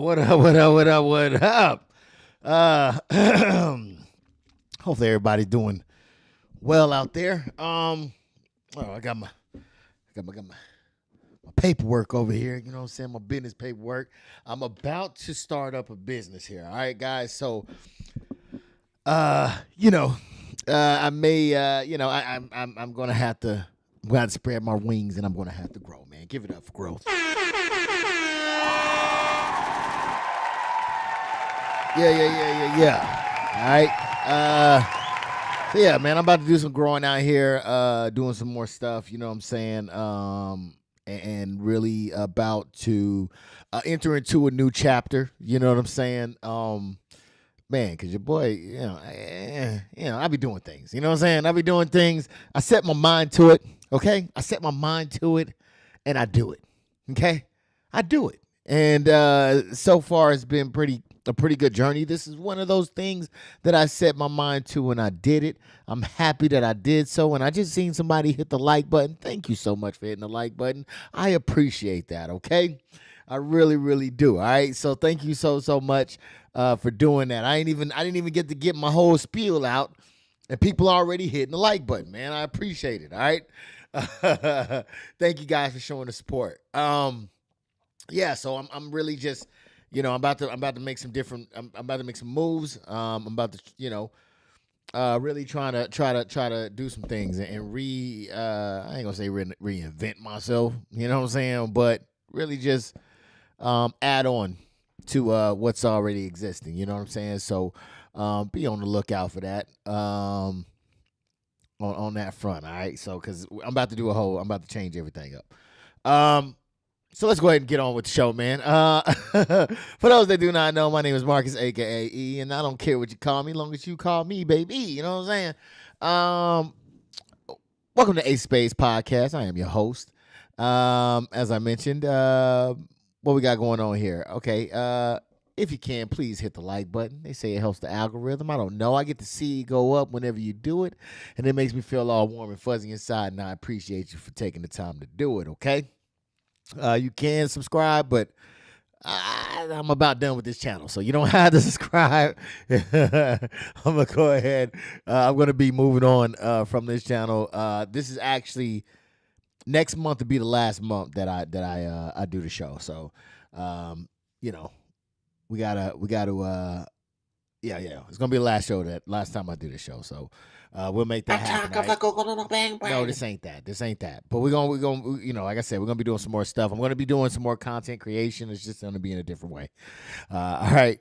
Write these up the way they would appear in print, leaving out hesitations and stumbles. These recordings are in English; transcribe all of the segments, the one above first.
What up, what up, what up, what up? Hopefully everybody's doing well out there. I got my paperwork over here, you know what I'm saying? My business paperwork. I'm about to start up a business here. All right, guys. So I may I'm gonna have to spread my wings and I'm gonna have to grow, man. Give it up for growth. Yeah. All right. So yeah, man, I'm about to do some growing out here, doing some more stuff, you know what I'm saying? And really about to enter into a new chapter, you know what I'm saying? Man, because your boy, I be doing things, you know what I'm saying? I be doing things. I set my mind to it, okay? I set my mind to it, and I do it, okay? I do it. And so far, it's been a pretty good journey. This is one of those things that I set my mind to and I did it. I'm happy that I did so. And I just seen somebody hit the like button. Thank you so much for hitting the like button. I appreciate that, okay? I really, really do. All right. So thank you so much for doing that. I didn't even get to get my whole spiel out and people already hitting the like button, man. I appreciate it. All right. Thank you guys for showing the support. Yeah, so I'm really just, I'm about to make some different. I'm about to make some moves. I'm about to, really try to do some things and I ain't gonna say reinvent myself. You know what I'm saying? But really just add on to what's already existing. You know what I'm saying? So be on the lookout for that. On that front. All right. So because I'm about to change everything up. So let's go ahead and get on with the show, man. For those that do not know, my name is Marcus, a.k.a. E, and I don't care what you call me, long as you call me, baby. You know what I'm saying? Welcome to ACE of SPADES Podcast. I am your host. As I mentioned, what we got going on here? Okay. if you can, please hit the like button. They say it helps the algorithm. I don't know. I get to see it go up whenever you do it, and it makes me feel all warm and fuzzy inside, and I appreciate you for taking the time to do it, okay? You can subscribe, but I'm about done with this channel, so you don't have to subscribe. I'm gonna go ahead. I'm gonna be moving on from this channel. This is actually next month to be the last month that I do the show. So, you know, we gotta yeah, it's gonna be the last time I do the show. So we'll make that happen. Right? No, this ain't that. But we're gonna, you know, like I said, we're gonna be doing some more stuff. I'm gonna be doing some more content creation. It's just gonna be in a different way. All right.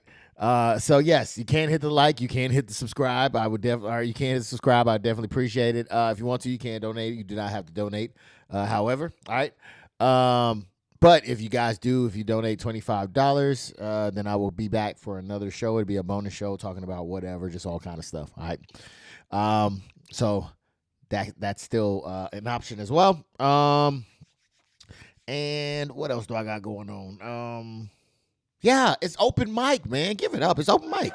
So yes, you can hit the like, you can hit the subscribe. I would definitely, or you can hit the subscribe. I definitely appreciate it. If you want to, you can donate. You do not have to donate. However, all right. But if you guys do, if you donate $25, then I will be back for another show. It'll be a bonus show talking about whatever, just all kind of stuff. All right. So that's still an option as well. And what else do I got going on? Yeah, it's open mic, man. Give it up. It's open mic.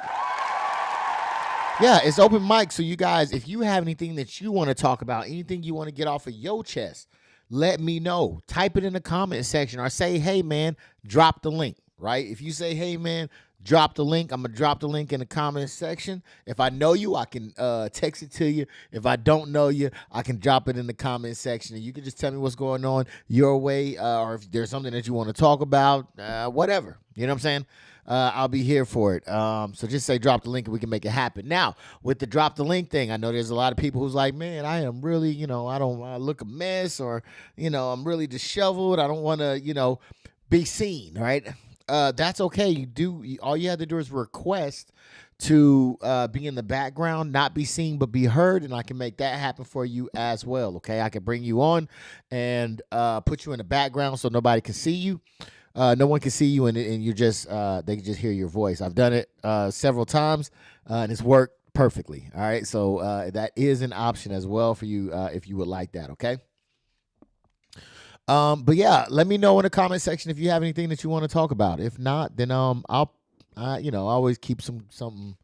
Yeah, it's open mic. So you guys, if you have anything that you want to talk about, anything you want to get off of your chest, let me know. Type it in the comment section or say, hey, man, drop the link, right? If you say, hey, man, drop the link, I'm going to drop the link in the comment section. If I know you, I can text it to you. If I don't know you, I can drop it in the comment section. And you can just tell me what's going on your way, or if there's something that you want to talk about, whatever. You know what I'm saying? I'll be here for it. So just say drop the link and we can make it happen. Now, with the drop the link thing, I know there's a lot of people who's like, man, I am really, you know, I look a mess, or, you know, I'm really disheveled. I don't want to, you know, be seen, right? That's okay. All you have to do is request to be in the background, not be seen, but be heard. And I can make that happen for you as well. Okay. I can bring you on and put you in the background so nobody can see you. No one can see you, and you're just they can just hear your voice. I've done it several times, and it's worked perfectly. All right, so that is an option as well for you if you would like that. Okay. But yeah, let me know in the comment section if you have anything that you want to talk about. If not, then I'll you know, I always keep something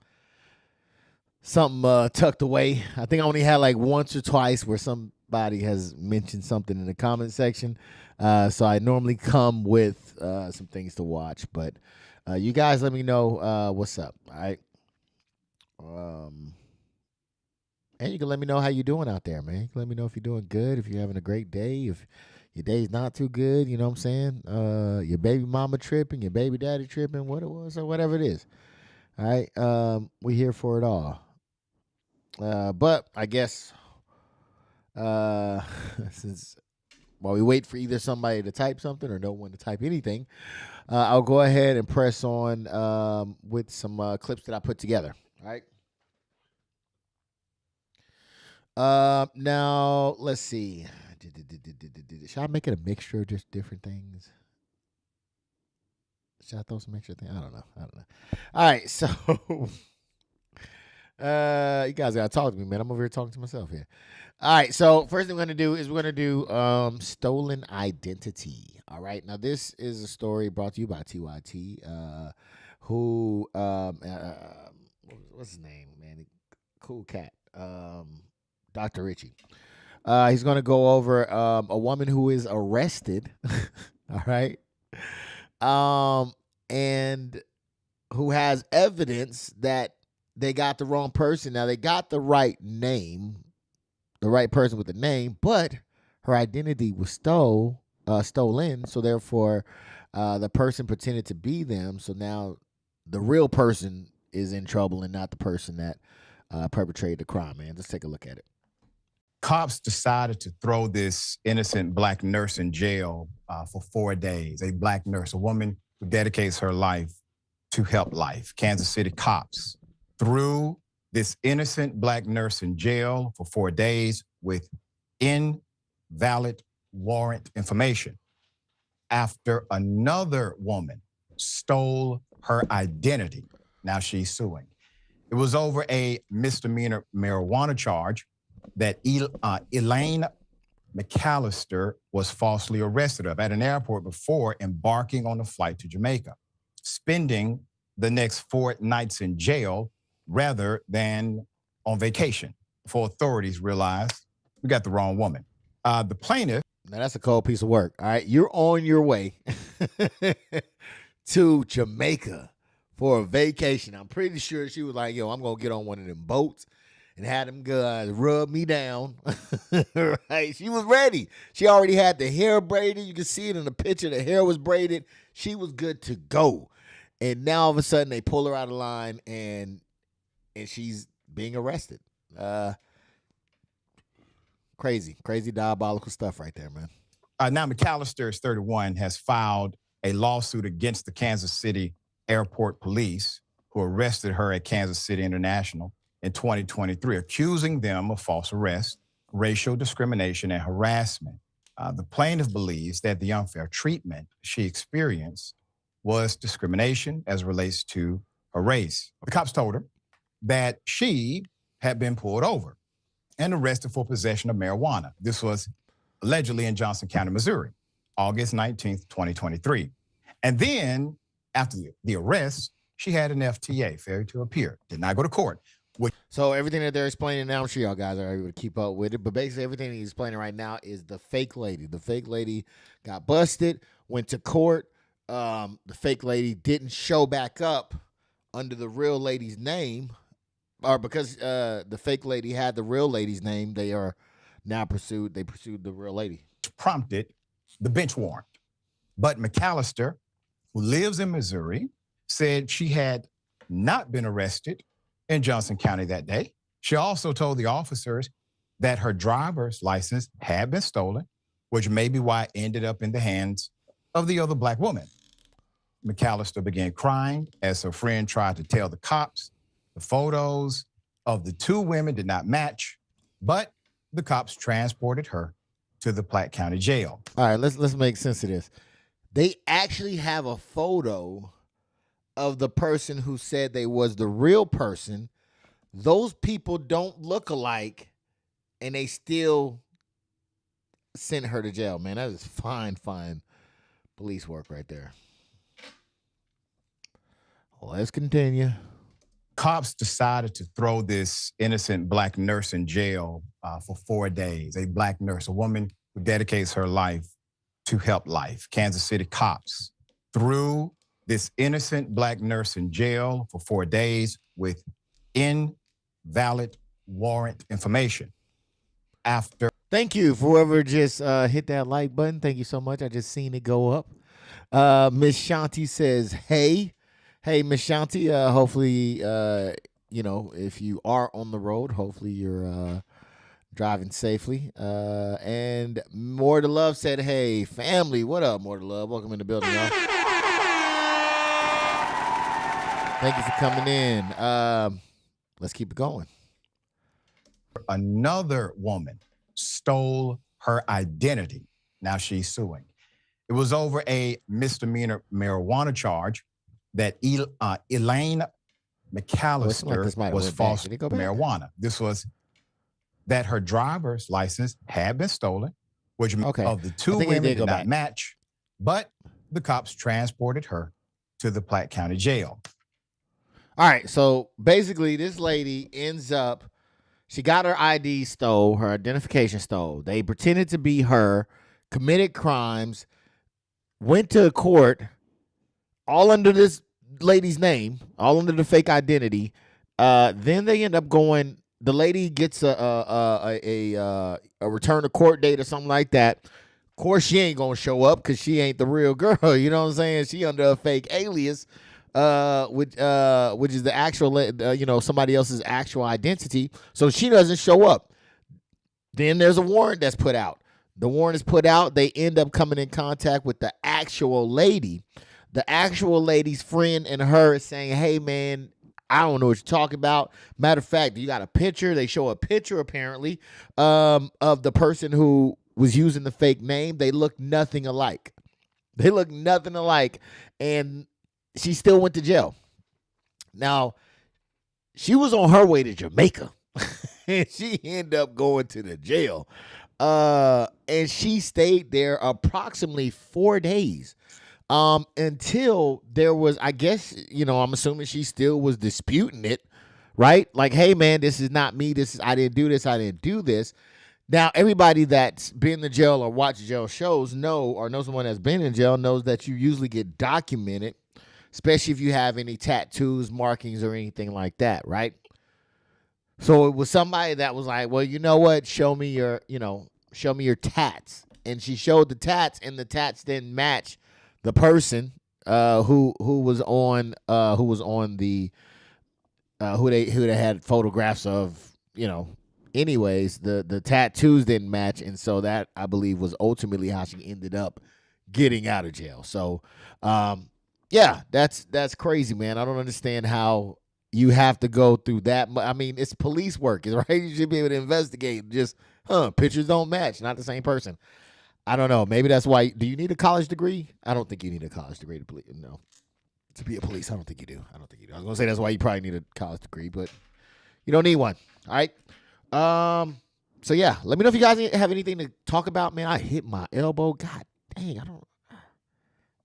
tucked away. I think I only had like once or twice where somebody has mentioned something in the comment section. So I normally come with some things to watch, but you guys let me know what's up. All right. And you can let me know how you're doing out there, man. You can let me know if you're doing good, if you're having a great day, if your day's not too good, you know what I'm saying? Your baby mama tripping, your baby daddy tripping, what it was, or whatever it is. All right. We're here for it all. But I guess since while we wait for either somebody to type something or no one to type anything, I'll go ahead and press on with some clips that I put together. All right. Now, let's see. Should I make it a mixture of just different things? Should I throw some extra things? I don't know. All right. So, you guys got to talk to me, man. I'm over here talking to myself here. All right, so first thing we're going to do is we're going to do stolen identity. All right, now this is a story brought to you by TYT, who, what's his name, man? Cool cat, Dr. Richie. He's going to go over a woman who is arrested, all right, and who has evidence that they got the wrong person. Now, they got the right name, the right person with the name, but her identity was stolen. So therefore, the person pretended to be them. So now the real person is in trouble and not the person that perpetrated the crime, man. Let's take a look at it. Cops decided to throw this innocent black nurse in jail for 4 days. A black nurse, a woman who dedicates her life to help life. Kansas City cops threw this innocent black nurse in jail for 4 days with invalid warrant information after another woman stole her identity. Now she's suing. It was over a misdemeanor marijuana charge that Elaine McAllister was falsely arrested of at an airport before embarking on a flight to Jamaica, spending the next 4 nights in jail rather than on vacation. Before authorities realized we got the wrong woman. The plaintiff. Now that's a cold piece of work. All right, you're on your way to Jamaica for a vacation. I'm pretty sure she was like, "Yo, I'm gonna get on one of them boats and have them guys rub me down." Right? She was ready. She already had the hair braided. You can see it in the picture. The hair was braided. She was good to go. And now all of a sudden they pull her out of line and she's being arrested. Crazy diabolical stuff right there, man. Now McAllister is 31, has filed a lawsuit against the Kansas City Airport Police, who arrested her at Kansas City International in 2023, accusing them of false arrest, racial discrimination, and harassment. The plaintiff believes that the unfair treatment she experienced was discrimination as it relates to her race. The cops told her that she had been pulled over and arrested for possession of marijuana. This was allegedly in Johnson County, Missouri, August 19th, 2023. And then after the arrest, she had an FTA, failure to appear, did not go to court. So everything that they're explaining now, I'm sure y'all guys are able to keep up with it, but basically everything he's explaining right now is the fake lady. The fake lady got busted, went to court. The fake lady didn't show back up under the real lady's name, or because the fake lady had the real lady's name, they are now pursued the real lady. Prompted the bench warrant. But McAllister, who lives in Missouri, said she had not been arrested in Johnson County that day. She also told the officers that her driver's license had been stolen, which may be why it ended up in the hands of the other black woman. McAllister began crying as her friend tried to tell the cops the photos of the two women did not match, but the cops transported her to the Platte County Jail. All right, let's make sense of this. They actually have a photo of the person who said they was the real person. Those people don't look alike, and they still sent her to jail, man. That is fine police work right there. Let's continue. Cops decided to throw this innocent black nurse in jail for 4 days. A black nurse, a woman who dedicates her life to help life. Kansas City cops threw this innocent black nurse in jail for 4 days with invalid warrant information. Thank you for whoever just hit that like button. Thank you so much. I just seen it go up. Miss Shanti says, hey, Miss Shanti, hopefully, if you are on the road, hopefully you're driving safely. And More to Love said, hey, family, what up, More to Love? Welcome in the building, y'all. Thank you for coming in. Let's keep it going. Another woman stole her identity. Now she's suing. It was over a misdemeanor marijuana charge that Elaine McAllister was false marijuana. This was that her driver's license had been stolen, which of the two women did not match, but the cops transported her to the Platte County Jail. All right, so basically this lady ends up, she got her ID stole, her identification stole. They pretended to be her, committed crimes, went to court, all under this lady's name, all under the fake identity. Then they end up going, the lady gets a return to court date or something like that. Of course, she ain't going to show up because she ain't the real girl. You know what I'm saying? She under a fake alias, which is the actual, somebody else's actual identity. So she doesn't show up. Then there's a warrant that's put out. The warrant is put out. They end up coming in contact with the actual lady. The actual lady's friend and her is saying, hey, man, I don't know what you're talking about. Matter of fact, you got a picture. They show a picture, apparently, of the person who was using the fake name. They look nothing alike. And she still went to jail. Now, she was on her way to Jamaica. And she ended up going to the jail. And she stayed there approximately 4 days. Until there was, I guess, I'm assuming she still was disputing it, right? Like, hey man, this is not me. I didn't do this. I didn't do this. Now, everybody that's been in jail or watched jail shows knows someone that's been in jail knows that you usually get documented, especially if you have any tattoos, markings, or anything like that, right? So it was somebody that was like, well, you know what? Show me your tats. And she showed the tats, and the tats didn't match the person who was on the who they had photographs of, anyways, the tattoos didn't match, and so that, I believe, was ultimately how she ended up getting out of jail. So yeah, that's crazy, man. I don't understand how you have to go through that. I mean, it's police work, right? You should be able to investigate. Just pictures don't match, not the same person. I don't know. Maybe that's why. Do you need a college degree? I don't think you need a college degree to be a police. I don't think you do. I was gonna say that's why you probably need a college degree, but you don't need one. All right. So yeah, let me know if you guys have anything to talk about. Man, I hit my elbow. God dang,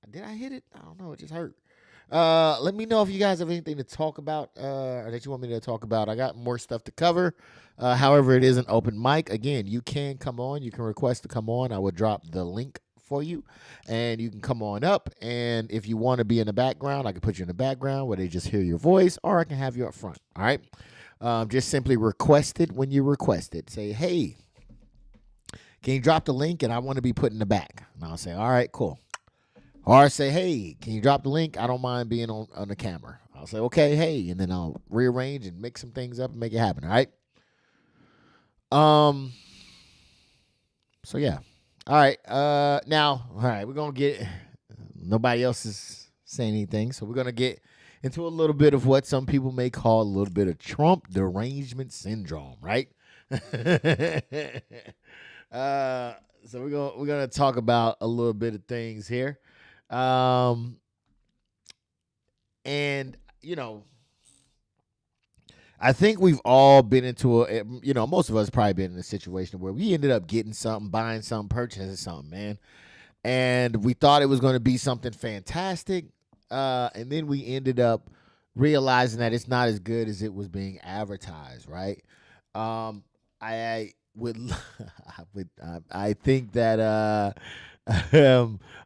did I hit it? I don't know. It just hurt. Let me know if you guys have anything to talk about, or that you want me to talk about. I got more stuff to cover. However, it is an open mic. Again, you can come on. You can request to come on. I will drop the link for you, and you can come on up. And if you want to be in the background, I can put you in the background where they just hear your voice, or I can have you up front. All right. Just simply request it when you request it. Say, hey, can you drop the link? And I want to be put in the back. And I'll say, all right, cool. Or say, hey, can you drop the link? I don't mind being on the camera. I'll say, okay, hey, and then I'll rearrange and mix some things up and make it happen. All right. So yeah. All right. Now, all right, we're gonna get. Nobody else is saying anything, so we're gonna get into a little bit of what some people may call a little bit of Trump derangement syndrome, right? So we're gonna talk about a little bit of things here. And I think we've all been into most of us probably been in a situation where we ended up getting something, buying something, purchasing something, man. And we thought it was going to be something fantastic. And then we ended up realizing that it's not as good as it was being advertised, right? I would, I think that,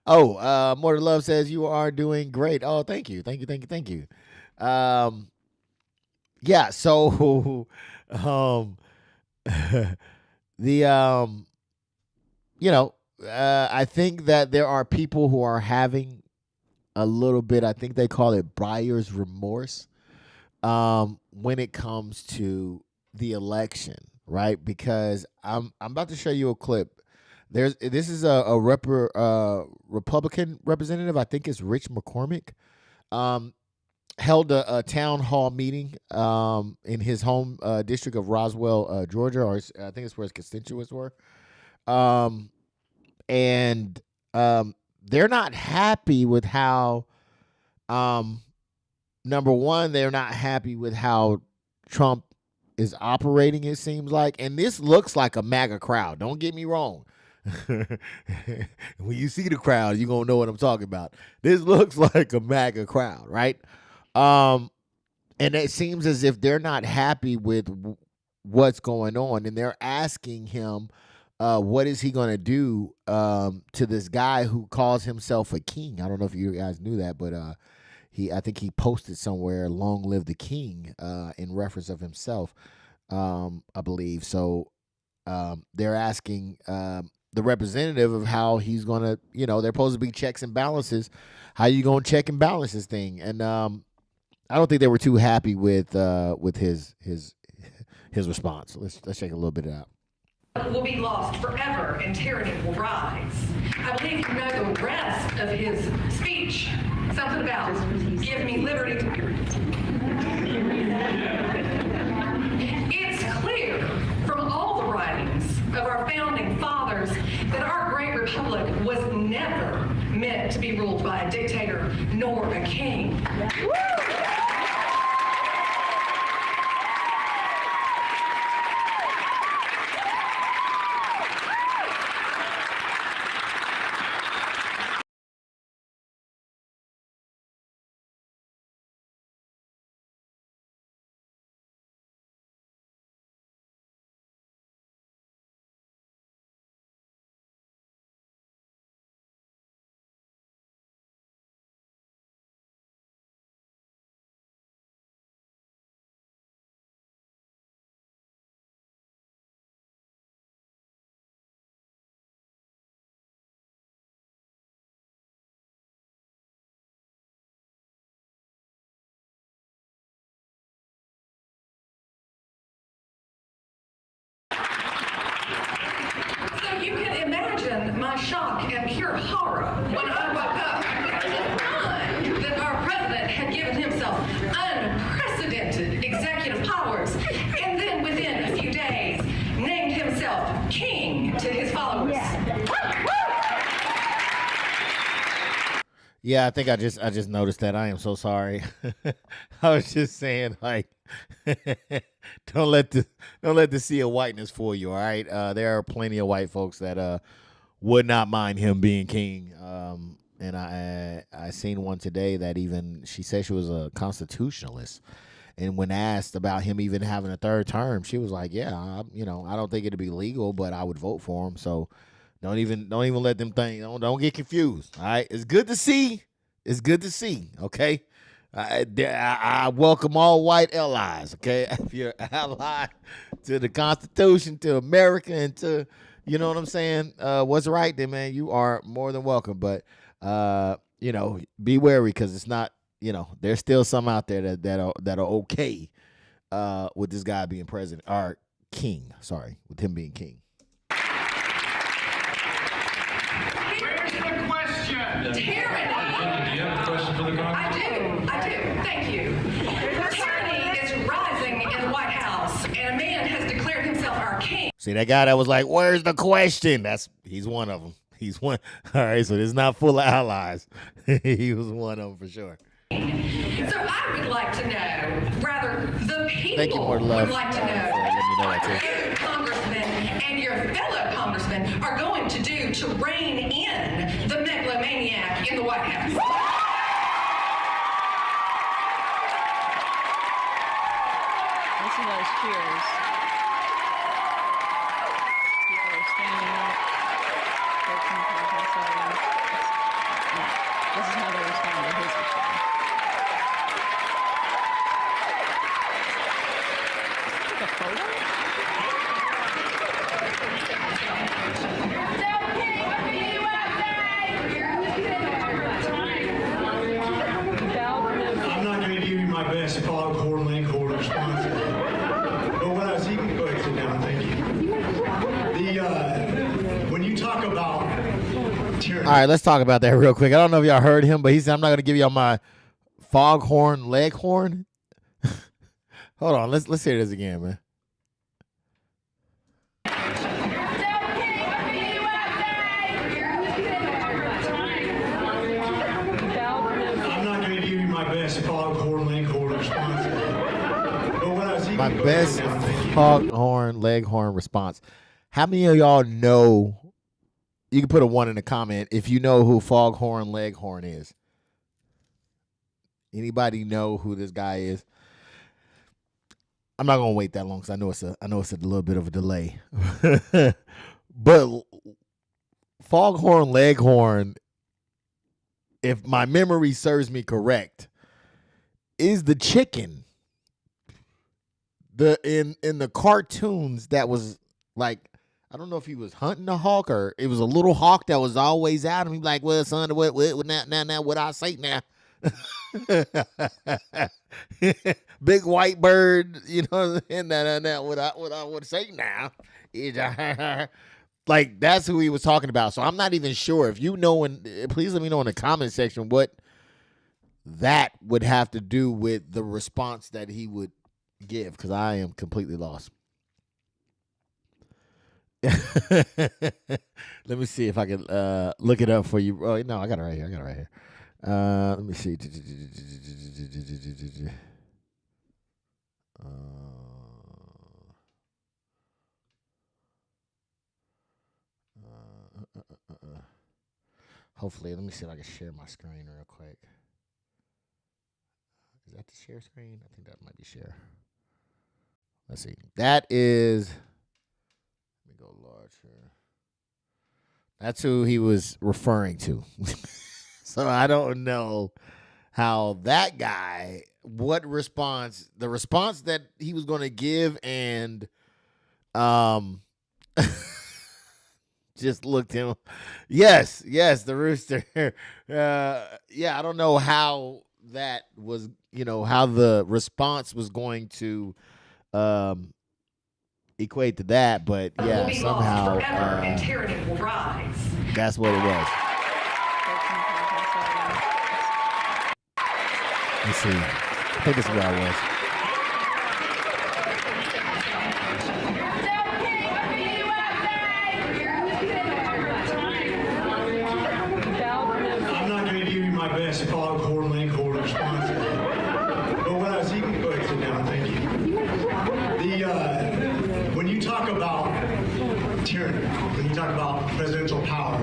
More to Love says you are doing great. Oh, thank you. Yeah, so the I think that there are people who are having a little bit, I think they call it buyer's remorse, when it comes to the election, right? Because I'm about to show you a clip. This is a Republican representative. I think it's Rich McCormick. Held a town hall meeting in his home district of Roswell, Georgia, or I think it's where his constituents were. And they're not happy with how, number one, they're not happy with how Trump is operating, it seems like. And this looks like a MAGA crowd. Don't get me wrong. When you see the crowd, you're going to know what I'm talking about. This looks like a MAGA crowd, right? And it seems as if they're not happy with what's going on, and they're asking him, what is he going to do to this guy who calls himself a king? I don't know if you guys knew that, but I think he posted somewhere, "Long live the king," in reference of himself, I believe. So they're asking the representative of how he's going to, they're supposed to be checks and balances. How you going to check and balance this thing? And I don't think they were too happy with his response. Let's check a little bit out. Will be lost forever and tyranny will rise. I believe you know the rest of his speech. Something about give me liberty. It's clear from all the writings of our founding fathers that our great republic was never meant to be ruled by a dictator nor a king. my shock and pure horror when I woke up to find that our president had given himself unprecedented executive powers, and then within a few days named himself king to his followers. Yeah, I think I just noticed that. I am so sorry. I was just saying, like, don't let the sea of whiteness fool you. All right, there are plenty of white folks that would not mind him being king. And I seen one today that even she said she was a constitutionalist, and when asked about him even having a third term, she was like, "Yeah, I don't think it'd be legal, but I would vote for him." So. Don't even let them think. Don't get confused. All right, it's good to see. It's good to see. Okay, I welcome all white allies. Okay, if you're an ally to the Constitution, to America, and to what I'm saying, what's right, then man, you are more than welcome. But be wary because it's not. There's still some out there that are okay with this guy being president or king. Sorry, with him being king. Tyranny. Do you have a question for the Congress? I do. Thank you. Tyranny is rising in the White House, and a man has declared himself our king. See that guy that was like, "Where's the question?" He's one of them. He's one. All right, so it's not full of allies. He was one of them for sure. So I would like to know, rather, the Thank you, people more would love. like to know Let me know that what too. you, congressmen, and your fellow congressmen are going to do to rein in the megalomaniac in the White House. Listen to those cheers. People are standing up. Taking photos. This is how they respond to his response. Take a photo? I'm not going to give you my best foghorn leghorn response. But what I was even go ahead, sit down, thank you. When you talk about tyranny. All right, let's talk about that real quick. I don't know if y'all heard him, but he said, "I'm not going to give y'all my foghorn leghorn." Hold on, let's hear this again, man. I'm not going to give you my best foghorn leghorn response. But what I was even My go best ahead, thank you. foghorn leghorn response. How many of y'all know? You can put a 1 in the comment if you know who foghorn leghorn is. Anybody know who this guy is? I'm not gonna wait that long because I know it's a little bit of a delay. But foghorn leghorn, if my memory serves me correct, is the chicken. In the cartoons that was like, I don't know if he was hunting a hawk or it was a little hawk that was always out and he'd be like, "Well, son, what now what I say now?" Big white bird, and now what I would say now is like that's who he was talking about. So I'm not even sure if you know, and please let me know in the comment section what that would have to do with the response that he would give, because I am completely lost. Let me see if I can look it up for you. Oh no, I got it right here. Let me see. Hopefully, let me see if I can share my screen real quick. Is that the share screen? I think that might be share. Let's see. That is. Let me go large here. That's who he was referring to. So I don't know how that guy, the response that he was going to give, and just looked him. Yes, the rooster. I don't know how that was, how the response was going to equate to that, but Will yeah, be somehow lost forever and tyranny will rise. That's what it was. 13 podcasts already. Let's see. I think this is where I was. I'm not going to give you my best foghorn leghorn response. But what I was even go ahead, sit down, thank you. When you talk about tyranny, when you talk about presidential power,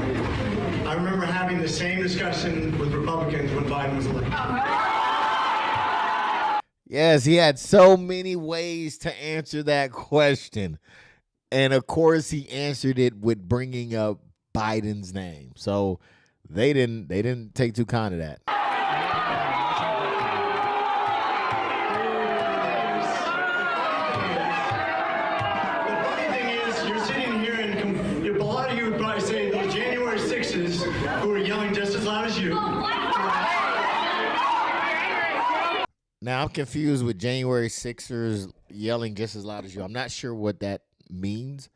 I remember having the same discussion with Republicans when Biden was elected. Yes, he had so many ways to answer that question. And of course, he answered it with bringing up Biden's name. So they didn't take too kind of that. The funny thing is, you're sitting here and a lot of you would probably say those January 6s who are yelling just as loud as you. Now, I'm confused with January 6ers yelling just as loud as you. I'm not sure what that means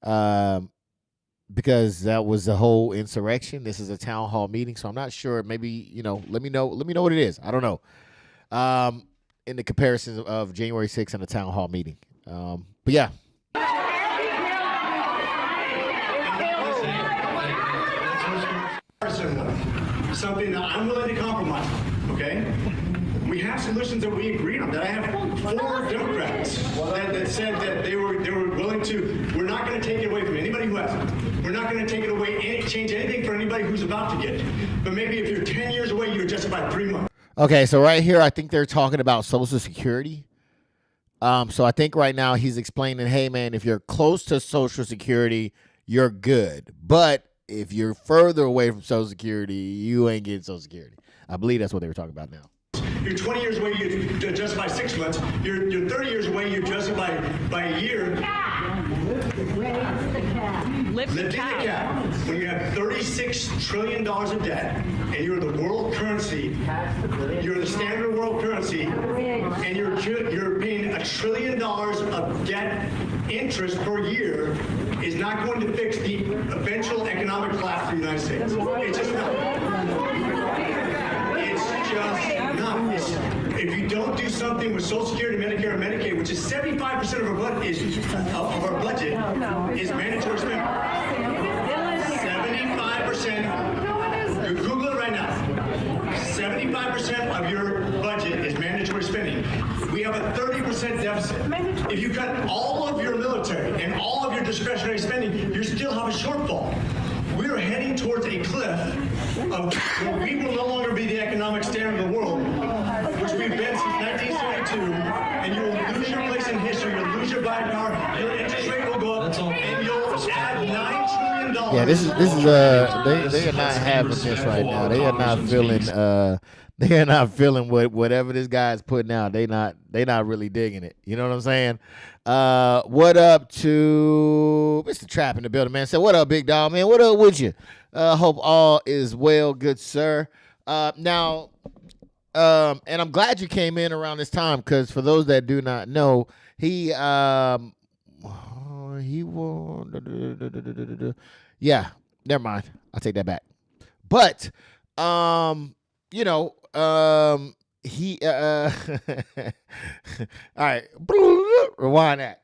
because that was the whole insurrection. This is a town hall meeting, so I'm not sure. Maybe, let me know what it is. I don't know. In the comparison of January 6th and a town hall meeting. But yeah. Something that I'm willing to compromise on, okay? We have solutions that we agreed on. That I have 4 Democrats that said that they were willing to. We're not going to take it away from anybody who has it. We're not going to take it away, change anything for anybody who's about to get it. But maybe if you're 10 years away, you're justified 3 months. Okay, so right here, I think they're talking about Social Security. So I think right now he's explaining, hey, man, if you're close to Social Security, you're good. But if you're further away from Social Security, you ain't getting Social Security. I believe that's what they were talking about now. You're 20 years away, you're justified 6 months. You're 30 years away, you're justified by a year. Lift the cap. When you have $36 trillion of debt, and you're the world currency, you're the standard world currency, and you're paying $1 trillion of debt interest per year, is not going to fix the eventual economic collapse of the United States. It's just not. It's just not. If you don't do something with Social Security, Medicare, and Medicaid, which is 75% of our budget, is mandatory spending. 75%. You Google it right now. 75% of your budget is mandatory spending. We have a 30% deficit. If you cut all of your military and all of your discretionary spending, you still have a shortfall. We are heading towards a cliff of where we will no longer be the economic standard of the world, which we've been since 1972, and you will lose your place in history, you'll lose your buying power, your interest rate will go up, and you'll add $9 trillion. Yeah, this is they are not having this right now. They are not feeling whatever this guy's putting out. They not really digging it. You know what I'm saying? What up to Mr. Trap in the building, man? Say what up, big dog, man? What up with you? Hope all is well, good sir. Now, and I'm glad you came in around this time because for those that do not know, he won. Yeah, never mind. I'll take that back. But he all right. Rewind that.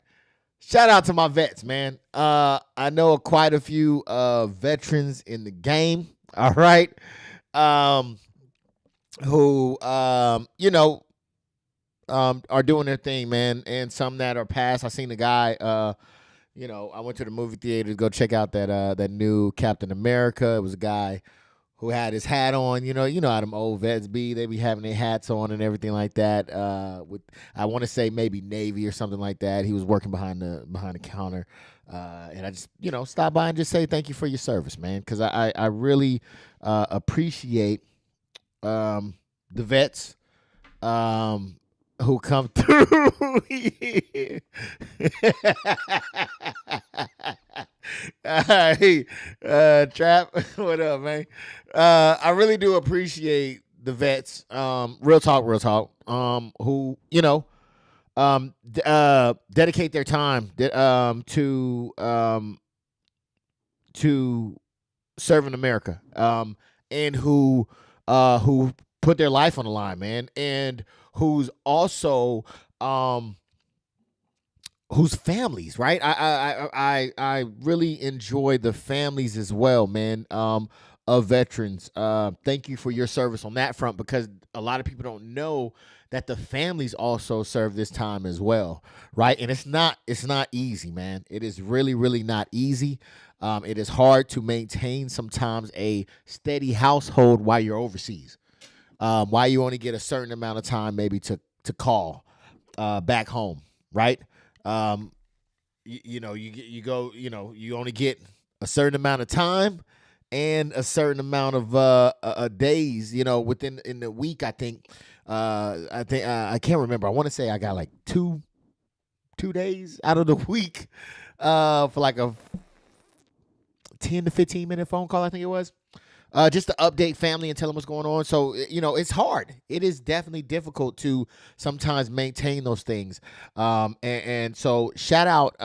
Shout out to my vets, man. I know quite a few veterans in the game. All right. Who are doing their thing, man, and some that are past. I seen the guy. I went to the movie theater to go check out that new Captain America. It was a guy who had his hat on. You know how them old vets be. They be having their hats on and everything like that. With I want to say maybe Navy or something like that. He was working behind the counter, and I just stop by and just say thank you for your service, man, because I really appreciate the vets who come through. Hey, Trap, what up, man? I really do appreciate the vets. Real talk. Who dedicate their time to serving America, and who put their life on the line, man, and who's also whose families, right? I really enjoy the families as well, man. Of veterans. Thank you for your service on that front, because a lot of people don't know that the families also serve this time as well, right? And it's not easy, man. It is really not easy. It is hard to maintain sometimes a steady household while you're overseas. While you only get a certain amount of time maybe to call back home, right? You go, you only get a certain amount of time and a certain amount of days, within in the week. I think I can't remember. I want to say I got like two days out of the week for like a 10 to 15 minute phone call, I think it was. Just to update family and tell them what's going on. So, it's hard. It is definitely difficult to sometimes maintain those things. And so shout out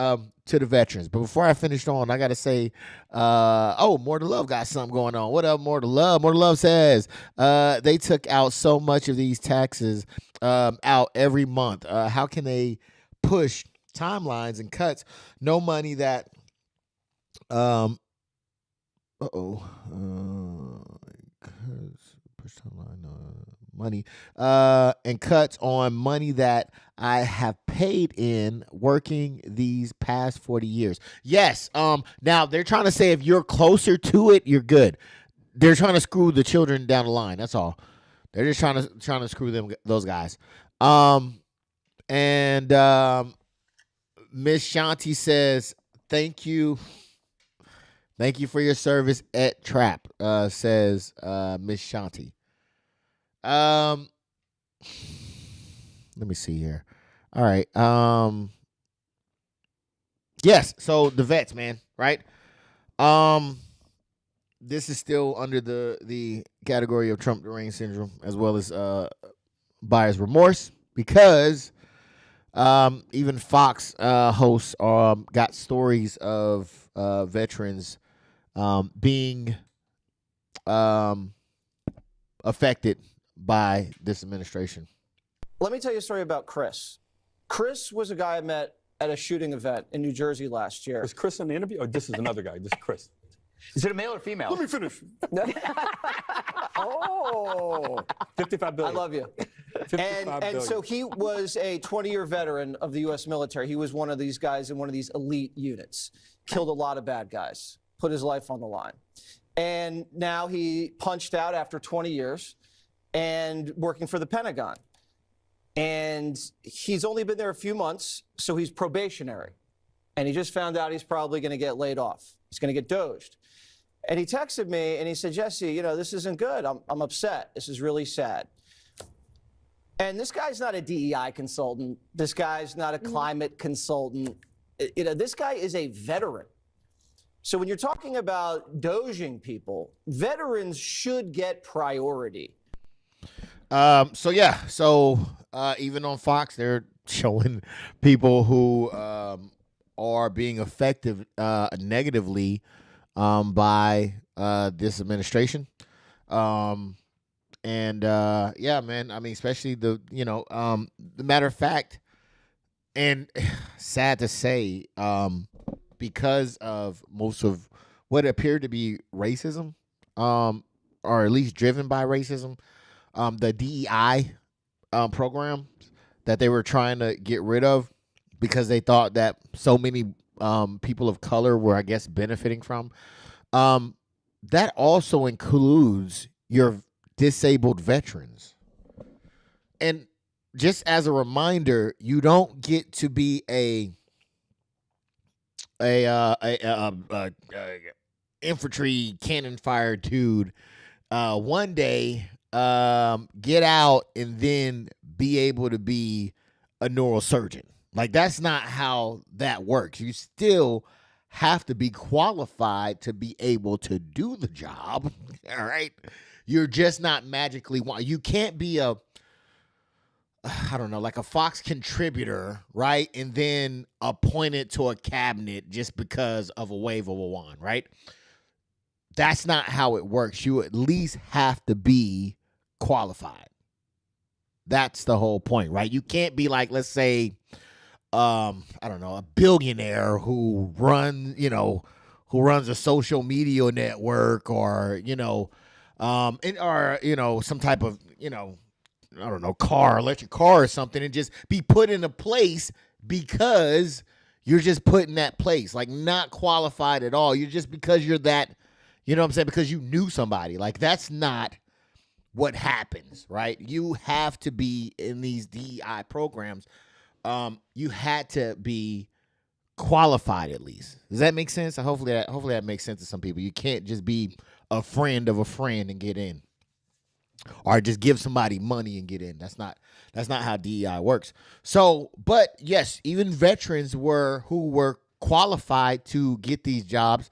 to the veterans. But before I finish on, I got to say, More to Love got something going on. What up, More to Love? More to Love says they took out so much of these taxes out every month. How can they push timelines and cuts? No money that... money and cuts on money that I have paid in working these past 40 years. Yes. Now they're trying to say if you're closer to it, you're good. They're trying to screw the children down the line. That's all. They're just trying to screw those guys. And Miss Shanti says, thank you. Thank you for your service at Trap, says Miss Shanti. Let me see here. All right. Yes, so the vets, man, right? This is still under the category of Trump deranged syndrome, as well as buyer's remorse, because even Fox hosts got stories of veterans being affected by this administration. Let me tell you a story about Chris. Chris was a guy I met at a shooting event in New Jersey last year. Was Chris in the interview? Or this is another guy? This is Chris. Is it a male or female? Let me finish. Oh, 55 billion. I love you. And so he was a 20-year veteran of the U.S. military. He was one of these guys in one of these elite units. Killed a lot of bad guys. Put his life on the line. And now he punched out after 20 years and working for the Pentagon. And he's only been there a few months, so he's probationary. And he just found out he's probably going to get laid off. He's going to get doged. And he texted me and he said, Jesse, this isn't good. I'm upset. This is really sad. And this guy's not a DEI consultant. This guy's not a climate consultant. This guy is a veteran. So when you're talking about doging people, veterans should get priority. So even on Fox, they're showing people who are being affected negatively by this administration. Yeah, man. I mean, especially the matter of fact, and sad to say, because of most of what appeared to be racism, or at least driven by racism, the DEI program that they were trying to get rid of because they thought that so many people of color were, I guess, benefiting from. That also includes your disabled veterans. And just as a reminder, you don't get to be a infantry cannon fire dude one day, get out and then be able to be a neurosurgeon. Like, that's not how that works. You still have to be qualified to be able to do the job. All right. You're just not magically, you can't be like a Fox contributor, right? And then appointed to a cabinet just because of a wave of a wand, right? that's not how it works. You at least have to be qualified. That's the whole point, right? You can't be like, let's say, I don't know, a billionaire who runs a social media network, or some type of, I don't know, electric car or something, and just be put in a place because you're just put in that place, like not qualified at all. You're just because you're that, you know what I'm saying? Because you knew somebody. Like, that's not what happens, right? You have to be in these DEI programs. You had to be qualified at least. Does that make sense? Hopefully that makes sense to some people. You can't just be a friend of a friend and get in, or just give somebody money and get in. That's not how DEI works. So, but yes, even veterans who were qualified to get these jobs,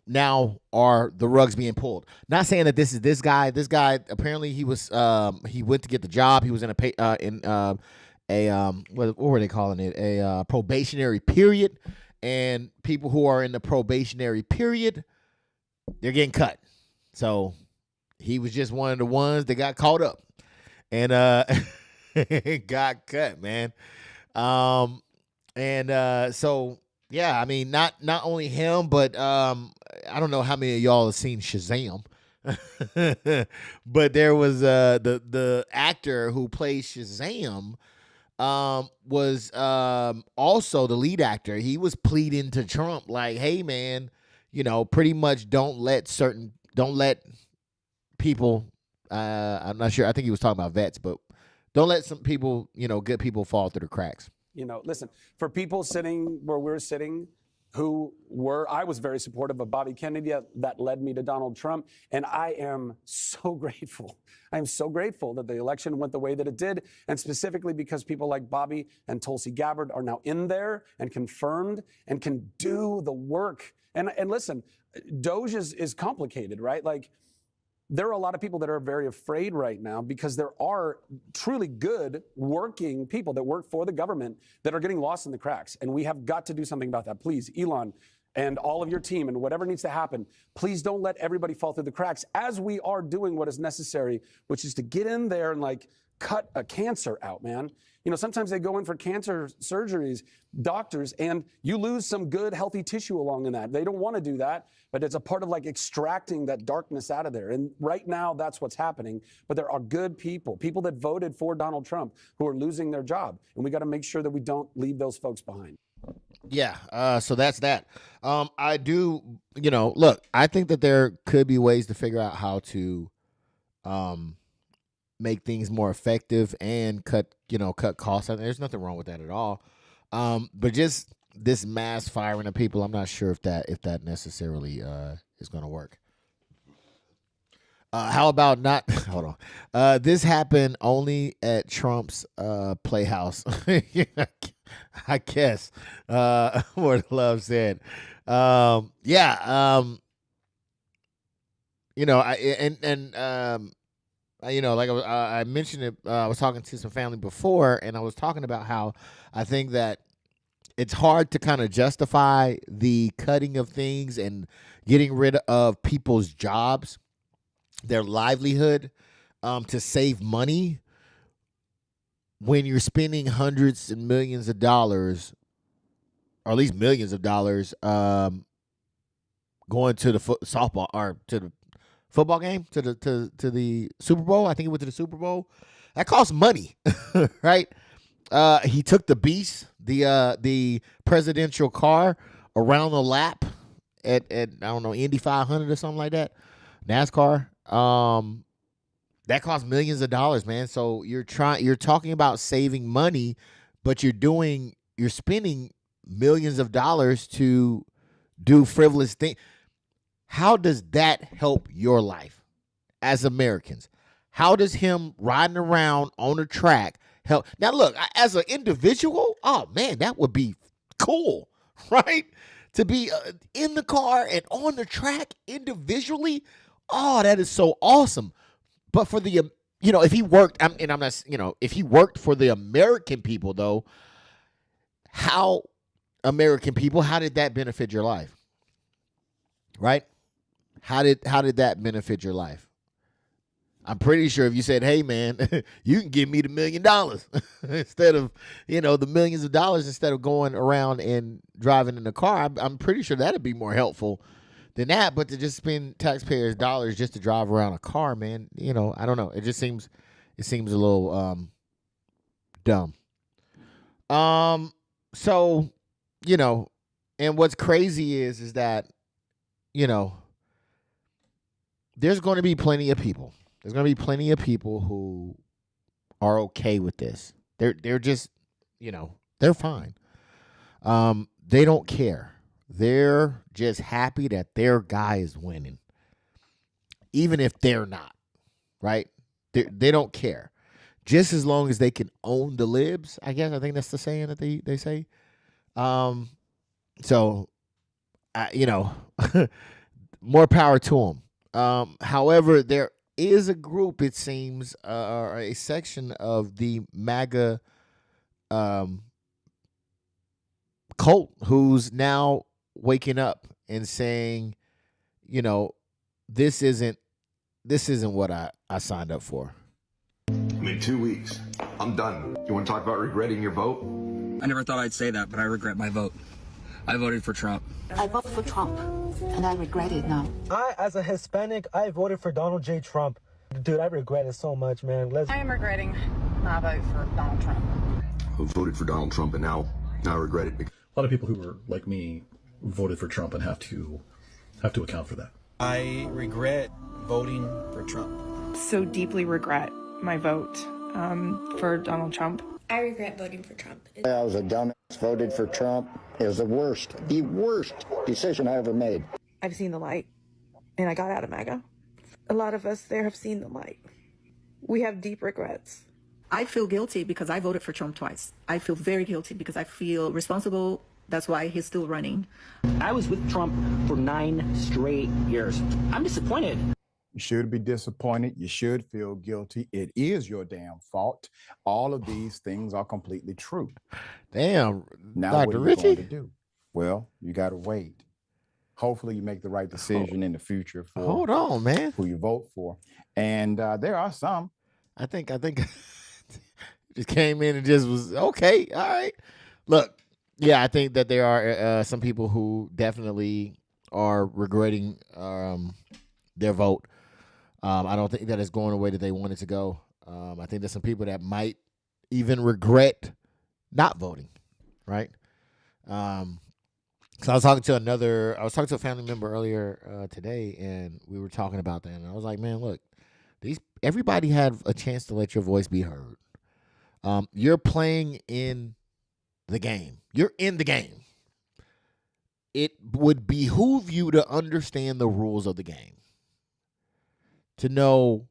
now are the rugs being pulled. Not saying that this is this guy. This guy, apparently he went to get the job. He was in what were they calling it? A probationary period. And people who are in the probationary period, they're getting cut. So he was just one of the ones that got caught up and got cut, man. So yeah, I mean, not only him, but I don't know how many of y'all have seen Shazam. But there was the actor who plays Shazam was also the lead actor. He was pleading to Trump like, hey man, pretty much don't let people, I'm not sure, I think he was talking about vets, but don't let some people, good people fall through the cracks. Listen, for people sitting where we're sitting, I was very supportive of Bobby Kennedy. That led me to Donald Trump. And I am so grateful. I am so grateful that the election went the way that it did. And specifically because people like Bobby and Tulsi Gabbard are now in there and confirmed and can do the work. And listen, Doge is complicated, right? Like, there are a lot of people that are very afraid right now because there are truly good working people that work for the government that are getting lost in the cracks. And we have got to do something about that. Please, Elon and all of your team and whatever needs to happen, please don't let everybody fall through the cracks as we are doing what is necessary, which is to get in there and like cut a cancer out, man. Sometimes they go in for cancer surgeries, doctors, and you lose some good, healthy tissue along in that. They don't want to do that, but it's a part of like extracting that darkness out of there. And right now, that's what's happening. But there are good people that voted for Donald Trump, who are losing their job. And we got to make sure that we don't leave those folks behind. Yeah, so that's that. I do, look, I think that there could be ways to figure out how to make things more effective and cut costs. There's nothing wrong with that at all. But just this mass firing of people, I'm not sure if that necessarily is going to work. How about not? Hold on. This happened only at Trump's playhouse. I guess. What Love said. Like I mentioned it, I was talking to some family before, and I was talking about how I think that it's hard to kind of justify the cutting of things and getting rid of people's jobs, their livelihood, to save money when you're spending hundreds and millions of dollars, or at least millions of dollars, going to the softball or to the football game, to the Super Bowl. I think he went to the Super Bowl. That costs money, right? He took the Beast, the presidential car, around the lap at I don't know, Indy 500 or something like that, NASCAR. That costs millions of dollars, man. So you're talking about saving money, but you're spending millions of dollars to do frivolous things. How does that help your life as Americans? How does him riding around on a track help? Now, look, as an individual, oh, man, that would be cool, right? To be in the car and on the track individually, oh, that is so awesome. But for the, if he worked, if he worked for the American people, though, how did that benefit your life? Right? How did that benefit your life? I'm pretty sure if you said, hey, man, you can give me the $1 million instead of, the millions of dollars instead of going around and driving in a car, I'm pretty sure that'd be more helpful than that. But to just spend taxpayers' dollars just to drive around a car, man, I don't know. It seems a little dumb. So, and what's crazy is that, there's going to be plenty of people. There's going to be plenty of people who are okay with this. They're just, they're fine. They don't care. They're just happy that their guy is winning, even if they're not, right? They don't care. Just as long as they can own the libs, I guess. I think that's the saying that they say. So, more power to them. However, there is a group, it seems, or a section of the MAGA cult who's now waking up and saying, this isn't what I signed up for. I mean, 2 weeks. I'm done. You want to talk about regretting your vote? I never thought I'd say that, but I regret my vote. I voted for Trump. I voted for Trump, and I regret it now. As a Hispanic, I voted for Donald J. Trump. Dude, I regret it so much, man. I am regretting my vote for Donald Trump. I voted for Donald Trump, and now I regret it. A lot of people who were like me voted for Trump and have to account for that. I regret voting for Trump. So deeply regret my vote for Donald Trump. I regret voting for Trump. I was a dumbass, voted for Trump. It was the worst decision I ever made. I've seen the light, and I got out of MAGA. A lot of us there have seen the light. We have deep regrets. I feel guilty because I voted for Trump twice. I feel very guilty because I feel responsible. That's why he's still running. I was with Trump for 9 straight years. I'm disappointed. You should be disappointed. You should feel guilty. It is your damn fault. All of these things are completely true. Damn, now Dr. what are you Richie? going to do? Well, you got to wait. Hopefully you make the right decision in the future for Hold on, man. who you vote for. And there are some. I think just came in and just was okay. All right. Look, yeah, I think that there are some people who definitely are regretting their vote. I don't think that it's going the way that they want it to go. I think there's some people that might even regret not voting, right? So I was talking to a family member earlier today, and we were talking about that. And I was like, man, look, everybody had a chance to let your voice be heard. You're playing in the game. You're in the game. It would behoove you to understand the rules of the game, to know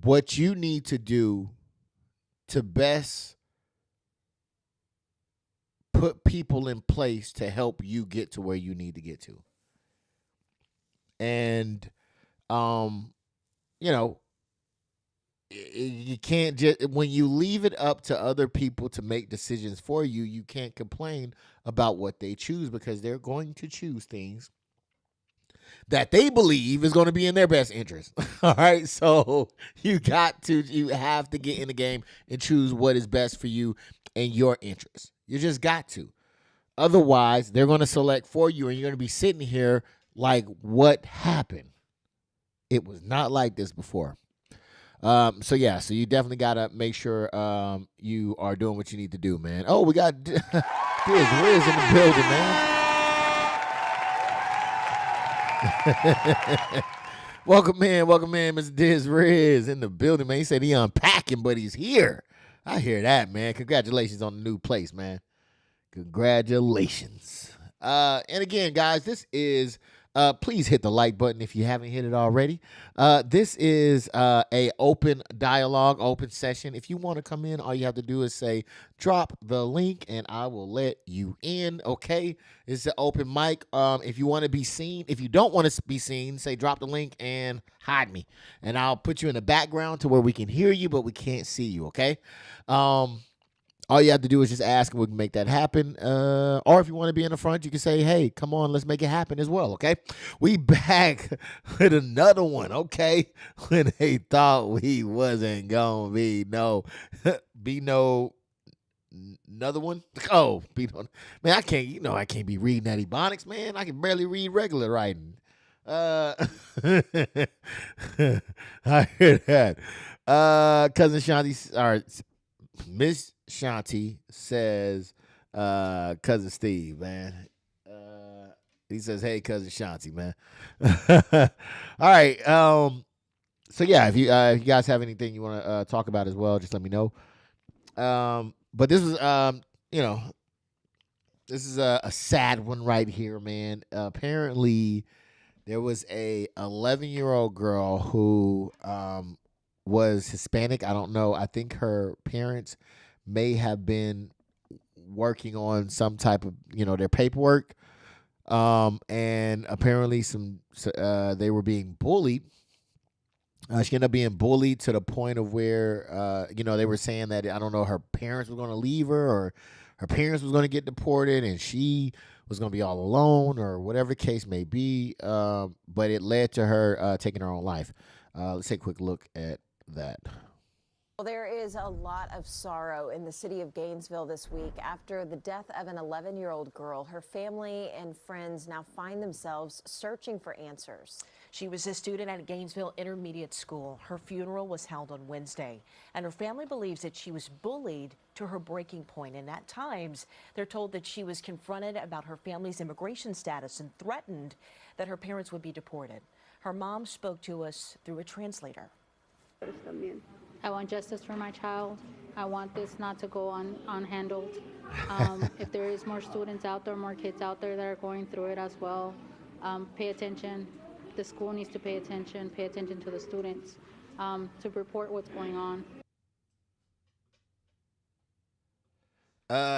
what you need to do to best put people in place to help you get to where you need to get to. And, you can't just, when you leave it up to other people to make decisions for you, you can't complain about what they choose, because they're going to choose things that they believe is going to be in their best interest. All right. So you have to get in the game and choose what is best for you and your interest. You just got to. Otherwise, they're going to select for you, and you're going to be sitting here like, what happened? It was not like this before. So you definitely got to make sure you are doing what you need to do, man. Oh, we got Diz Riz in the building, man. Welcome in, Mr. Diz Riz in the building, man. He said he unpacking, but he's here. I hear that, man. Congratulations on the new place, man. Congratulations. And again, guys, this is please hit the like button if you haven't hit it already. This is a open dialogue, open session. If you want to come in, all you have to do is say, drop the link, and I will let you in, okay? It's an open mic. If you want to be seen, if you don't want to be seen, say, drop the link and hide me. And I'll put you in the background to where we can hear you, but we can't see you, okay? all you have to do is just ask, and we can make that happen. Or if you want to be in the front, you can say, hey, come on, let's make it happen as well, okay? We back with another one, okay? When they thought we wasn't going to be another one. Oh, man, I can't be reading that Ebonics, man. I can barely read regular writing. I hear that. Cousin Shanti, or Miss Shanti says, Cousin Steve, man. He says, hey, Cousin Shanti, man. All right. So yeah, if you guys have anything you want to talk about as well, just let me know. But this is this is a sad one right here, man. Apparently, there was a 11-year-old girl who was Hispanic. I don't know. I think her parents may have been working on some type of, their paperwork. And apparently they were being bullied. She ended up being bullied to the point of where, they were saying that, I don't know, her parents were going to leave her, or her parents was going to get deported and she was going to be all alone, or whatever the case may be. But it led to her taking her own life. Let's take a quick look at that. Well, there is a lot of sorrow in the city of Gainesville this week after the death of an 11-year-old girl. Her family and friends now find themselves searching for answers. She was a student at Gainesville Intermediate School. Her funeral was held on Wednesday, and her family believes that she was bullied to her breaking point. And at times, they're told that she was confronted about her family's immigration status and threatened that her parents would be deported. Her mom spoke to us through a translator. I want justice for my child. I want this not to go unhandled. If there is more students out there, more kids out there that are going through it as well, pay attention. The school needs to pay attention to the students, to report what's going on.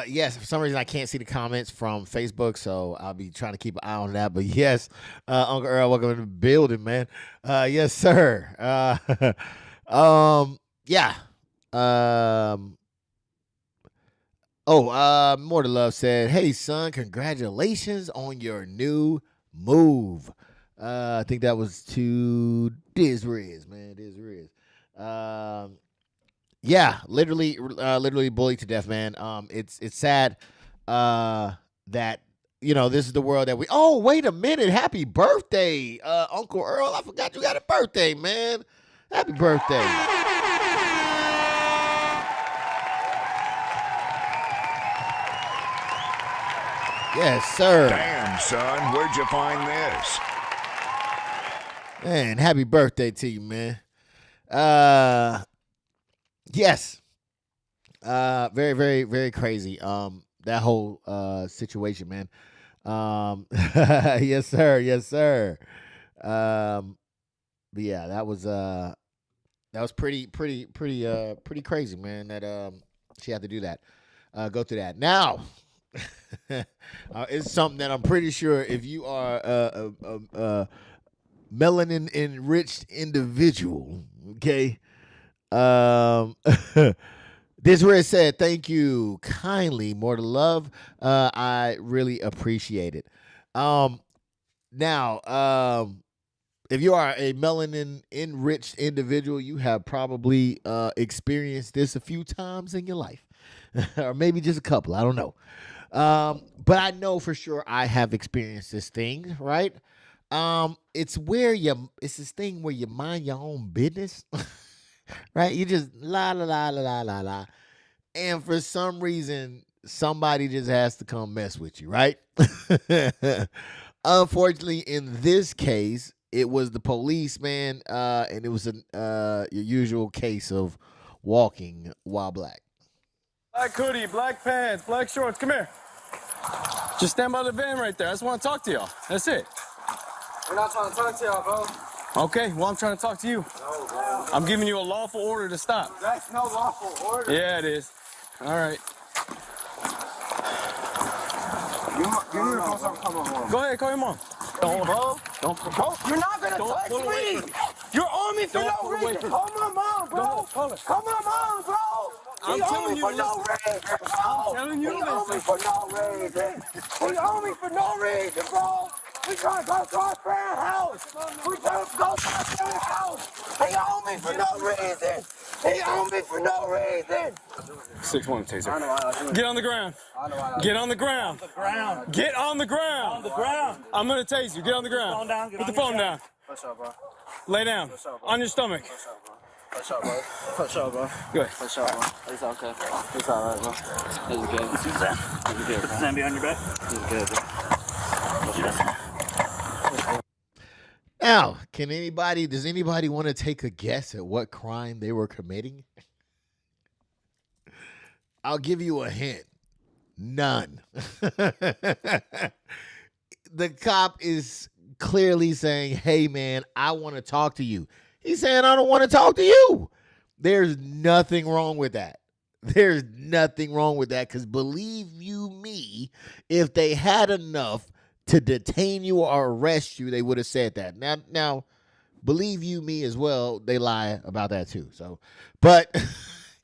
Yes, for some reason I can't see the comments from Facebook, so I'll be trying to keep an eye on that. But yes, Uncle Earl, welcome to the building, man. Yes, sir. Yeah. More to Love said, hey, son, congratulations on your new move. I think that was to Diz Riz, man. Diz Riz. Yeah, literally bullied to death, man. It's sad that, this is the world that we. Oh, wait a minute. Happy birthday, Uncle Earl. I forgot you got a birthday, man. Happy birthday. Yes, sir. Damn, son, where'd you find this? Man, happy birthday to you, man. Yes. Very, very, very crazy. That whole situation, man. Yes, sir. Yes, sir. But yeah, that was pretty crazy, man. That she had to do that, go through that. Now, it's something that I'm pretty sure if you are a melanin enriched individual, okay. This where it said, "Thank you kindly, more to love." I really appreciate it. Now, if you are a melanin enriched individual, you have probably experienced this a few times in your life, or maybe just a couple. I don't know. But I know for sure I have experienced this thing, right? It's this thing where you mind your own business, right? You just la la la la la la, and for some reason somebody just has to come mess with you, right? Unfortunately, in this case, it was the police, man, and it was your usual case of walking while black. Black hoodie, black pants, black shorts. Come here. Just stand by the van right there. I just want to talk to y'all. That's it. We're not trying to talk to y'all, bro. Okay, well, I'm trying to talk to you. No, bro. I'm giving you a lawful order to stop. That's no lawful order. Yeah, it is. All right. You need to call some. Come on. Go ahead, call your mom. Don't, bro. Don't. You're not going to touch me. You're on me for no reason. Call my mom, bro. Call my mom, bro. He owe me for no reason, bro. He owe me for no reason. He owe me for no reason, bro. We trying to go to our friend's house. We trying to go to our friend's house. He owe me for no reason. He owe me for no reason. 6-1 taser. Get on the ground. Get on the ground. Get on the ground. On the ground. I'm gonna tase you. Get on the ground. Put the phone down. What's up, bro? Lay down. On your stomach. What's up, bro? What's up, bro? Go ahead. What's up, bro? It's okay. It's all right, bro. It's good. It's good. Put the hand behind your back. It's good, bro. Now, does anybody want to take a guess at what crime they were committing? I'll give you a hint. None. The cop is clearly saying, hey, man, I want to talk to you. He's saying, I don't want to talk to you. There's nothing wrong with that. There's nothing wrong with that, because believe you me, if they had enough to detain you or arrest you, they would have said that. Now, believe you me as well, they lie about that too. So, but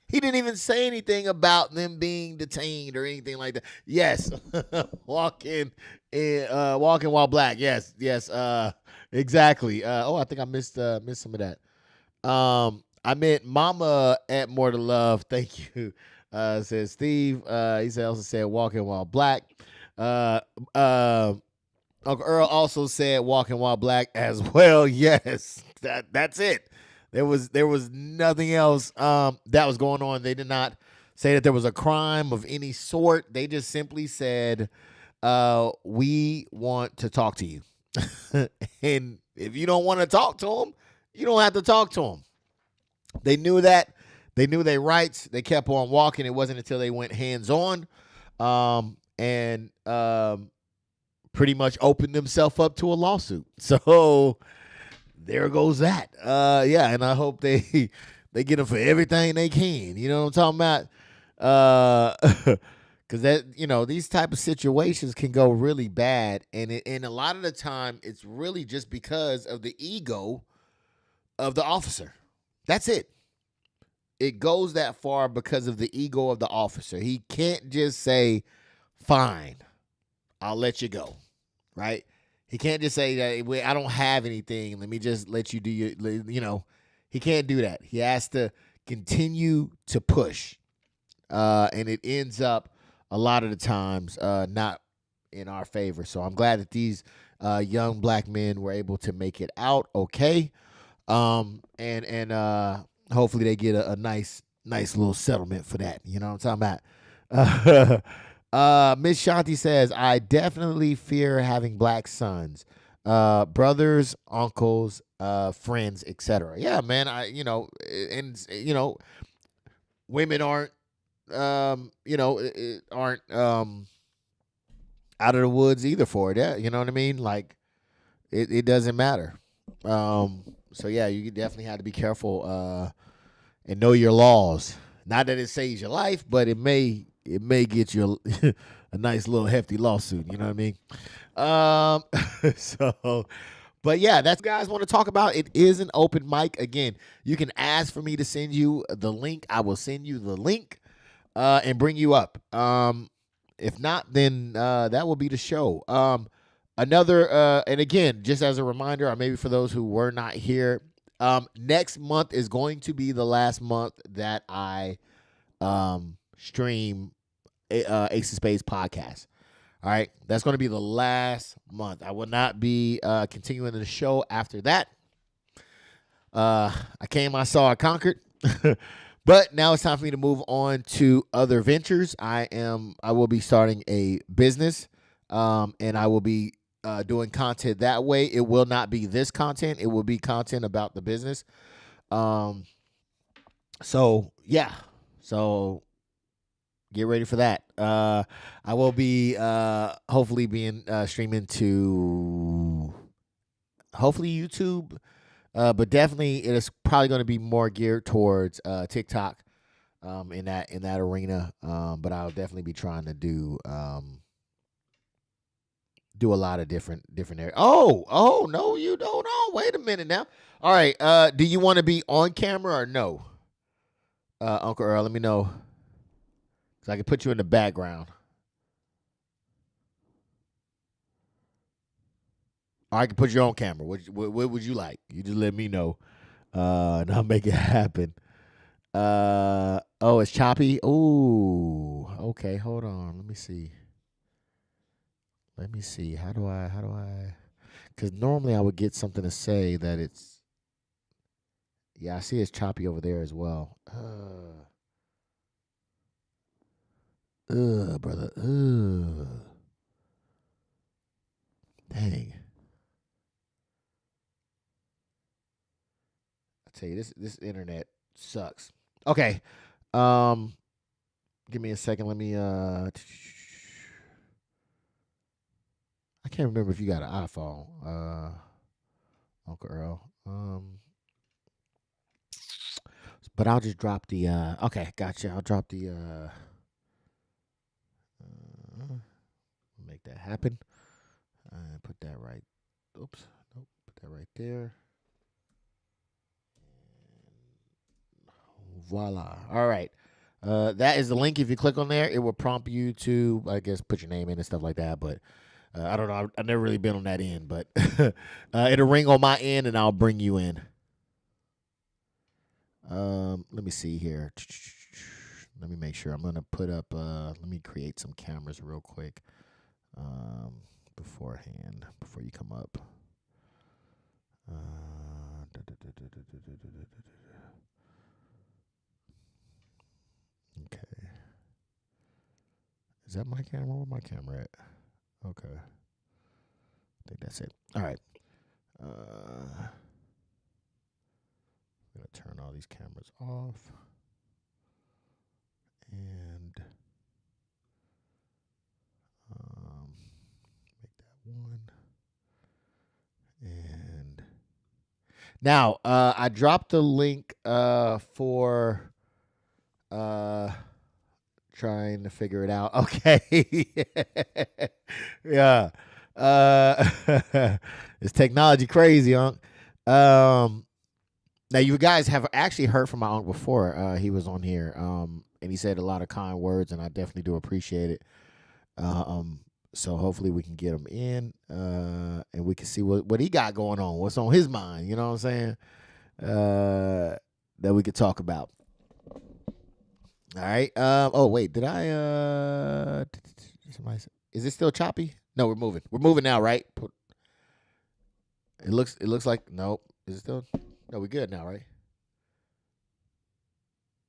he didn't even say anything about them being detained or anything like that. Yes, walking while black. Yes, exactly. I think I missed some of that. I meant Mama at More to Love. Thank you. Says Steve. He also said walking while black. Uncle Earl also said walking while black as well. Yes, that's it. There was nothing else that was going on. They did not say that there was a crime of any sort. They just simply said, we want to talk to you. And if you don't want to talk to them, you don't have to talk to them. They knew that. They knew their rights. They kept on walking. It wasn't until they went hands-on and pretty much opened themselves up to a lawsuit. So there goes that. And I hope they get them for everything they can. You know what I'm talking about? Because that, these type of situations can go really bad, and a lot of the time it's really just because of the ego of the officer. That's it. It goes that far because of the ego of the officer. He can't just say, "Fine, I'll let you go." Right? He can't just say that I don't have anything. Let me just let you do your. He can't do that. He has to continue to push, and it ends up a lot of the times not in our favor. So I'm glad that these young black men were able to make it out okay, and hopefully they get a nice little settlement for that. You know what I'm talking about? Miss Shanti says, I definitely fear having black sons, brothers, uncles, friends, etc. Yeah, man. Women aren't, aren't out of the woods either for it. Yeah, you know what I mean? Like, it doesn't matter. So yeah, you definitely have to be careful and know your laws. Not that it saves your life, but it may get you a nice little hefty lawsuit. You know what I mean? But yeah, that's what guys want to talk about. It is an open mic. Again, you can ask for me to send you the link. I will send you the link and bring you up. If not, then that will be the show. And again, just as a reminder, or maybe for those who were not here, next month is going to be the last month that I stream ACE of Spades podcast. All right, that's going to be the last month. I will not be continuing the show after that. I came, I saw, I conquered. But now it's time for me to move on to other ventures. I will be starting a business, and I will be doing content that way. It will not be this content. It will be content about the business. So get ready for that. I will be hopefully being streaming to hopefully YouTube, but definitely it is probably going to be more geared towards TikTok in that arena. But I'll definitely be trying to do a lot of different areas. Oh no, you don't. Oh, wait a minute now. All right. Do you want to be on camera or no? Uncle Earl, let me know So I can put you in the background. Or I can put your own camera. What would you like? You just let me know. And I'll make it happen. Oh, it's choppy. Ooh. Okay, hold on. Let me see. How do I? Because normally I would get something to say that it's. Yeah, I see it's choppy over there as well. Brother. Dang. I tell you, this internet sucks. Okay. Give me a second. Let me I can't remember if you got an iPhone, Uncle Earl. But I'll just drop the okay, gotcha. I'll drop the make that happen. Put that right. Oops. Nope. Put that right there. Voila. All right. That is the link. If you click on there, it will prompt you to, I guess, put your name in and stuff like that. But I don't know. I've never really been on that end, but it'll ring on my end, and I'll bring you in. Let me see here. Let me make sure. I'm gonna put up. Let me create some cameras real quick. Beforehand, before you come up. Okay. Is that my camera? Where my camera at? Okay. I think that's it. All right. I'm going to turn all these cameras off. And make that one. And now I dropped the link for trying to figure it out. Okay. Yeah. It's technology crazy, Unc. Now you guys have actually heard from my uncle before. He was on here. And he said a lot of kind words, and I definitely do appreciate it. So hopefully we can get him in, and we can see what he got going on, what's on his mind. You know what I'm saying? That we could talk about. All right. Oh wait, did I? Is it still choppy? No, we're moving. We're moving now, right? It looks like nope. Is it still? No, we're good now, right?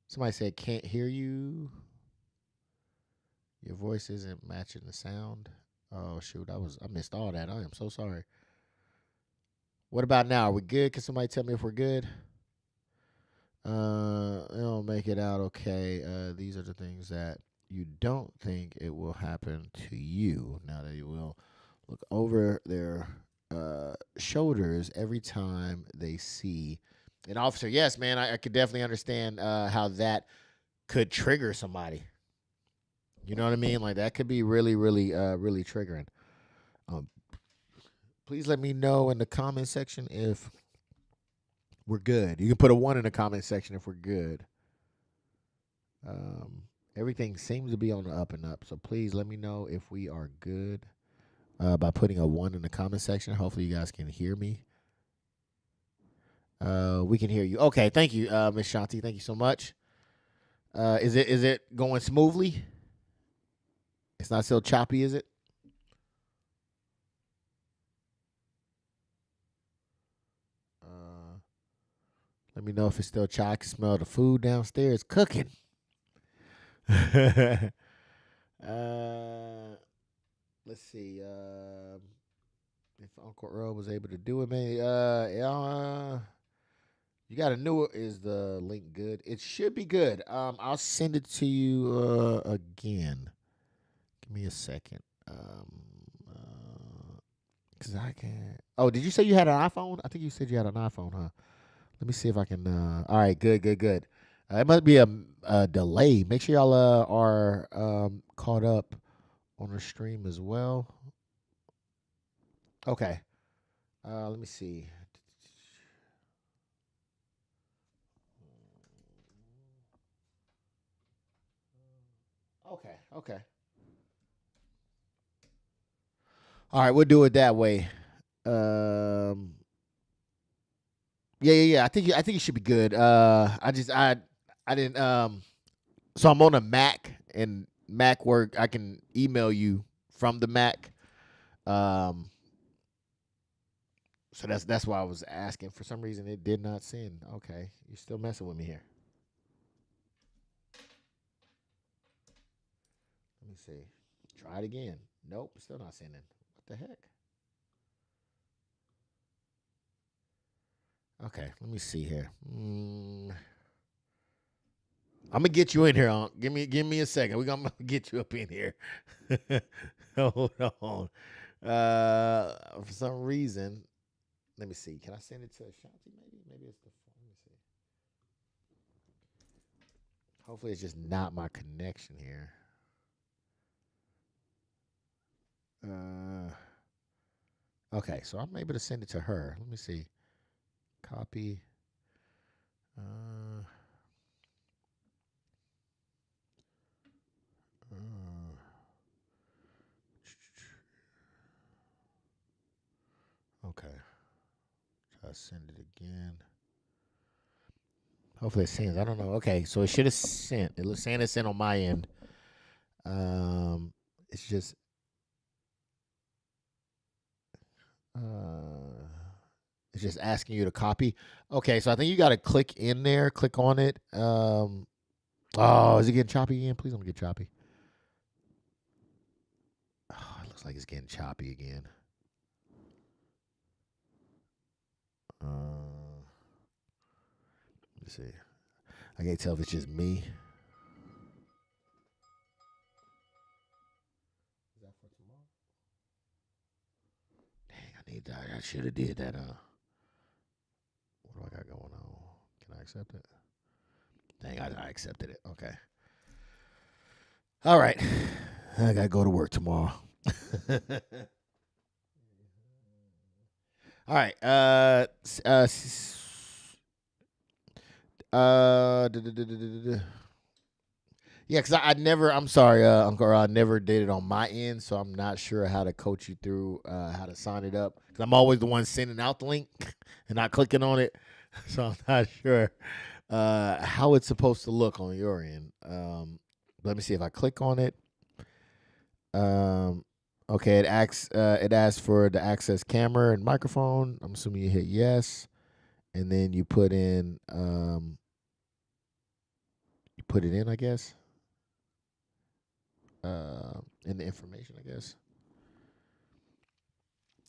Somebody said can't hear you. Your voice isn't matching the sound. Oh shoot, I missed all that. I am so sorry. What about now? Are we good? Can somebody tell me if we're good? It'll make it out okay. These are the things that you don't think it will happen to you. Now that you will look over their shoulders every time they see an officer. Yes, man, I could definitely understand how that could trigger somebody. You know what I mean? Like that could be really, really, really triggering. Please let me know in the comment section if we're good. You can put a 1 in the comment section if we're good. Everything seems to be on the up and up. So please let me know if we are good by putting a 1 in the comment section. Hopefully you guys can hear me. We can hear you. Okay, thank you, Miss Shanti. Thank you so much. Is it going smoothly? It's not still choppy, is it? Let me know if it's still choppy. I can smell the food downstairs cooking. Let's see. If Uncle Earl was able to do it, man. You got a new. Is the link good? It should be good. I'll send it to you again. Give me a second. Cause I can't. Oh, did you say you had an iPhone? I think you said you had an iPhone, huh? Let me see if I can. All right, good. It must be a delay. Make sure y'all are caught up on the stream as well. Okay. Let me see. Okay. All right, we'll do it that way. Yeah. I think it should be good. I didn't. So I'm on a Mac, and Mac work. I can email you from the Mac. So that's why I was asking. For some reason, it did not send. Okay, you're still messing with me here. Let me see. Try it again. Nope, still not sending. What the heck? Okay, let me see here. I'm gonna get you in here. Give me a second. We're gonna get you up in here. Hold on. For some reason, let me see. Can I send it to Shanti? Maybe it's the phone. Let me see. Hopefully, it's just not my connection here. Okay, so I'm able to send it to her. Let me see. Copy. Okay. Try to send it again. Hopefully it sends. I don't know. Okay, so it should have sent. It looks saying it's sent on my end. It's just asking you to copy. Okay, so I think you got to click in there. Click on it. Is it getting choppy again? Please don't get choppy. Oh, it looks like it's getting choppy again. Let me see. I can't tell if it's just me. Is that for tomorrow? Dang, I need that. I should have did that. What do I got going on? Can I accept it? Dang, I accepted it. Okay. All right. I gotta go to work tomorrow. All right. Yeah, because I'm sorry, Uncle Earl, I never did it on my end, so I'm not sure how to coach you through how to sign it up. Because I'm always the one sending out the link and not clicking on it, so I'm not sure how it's supposed to look on your end. Let me see if I click on it. Okay, it asks for the access camera and microphone. I'm assuming you hit yes, and then you put in I guess. In the information, I guess.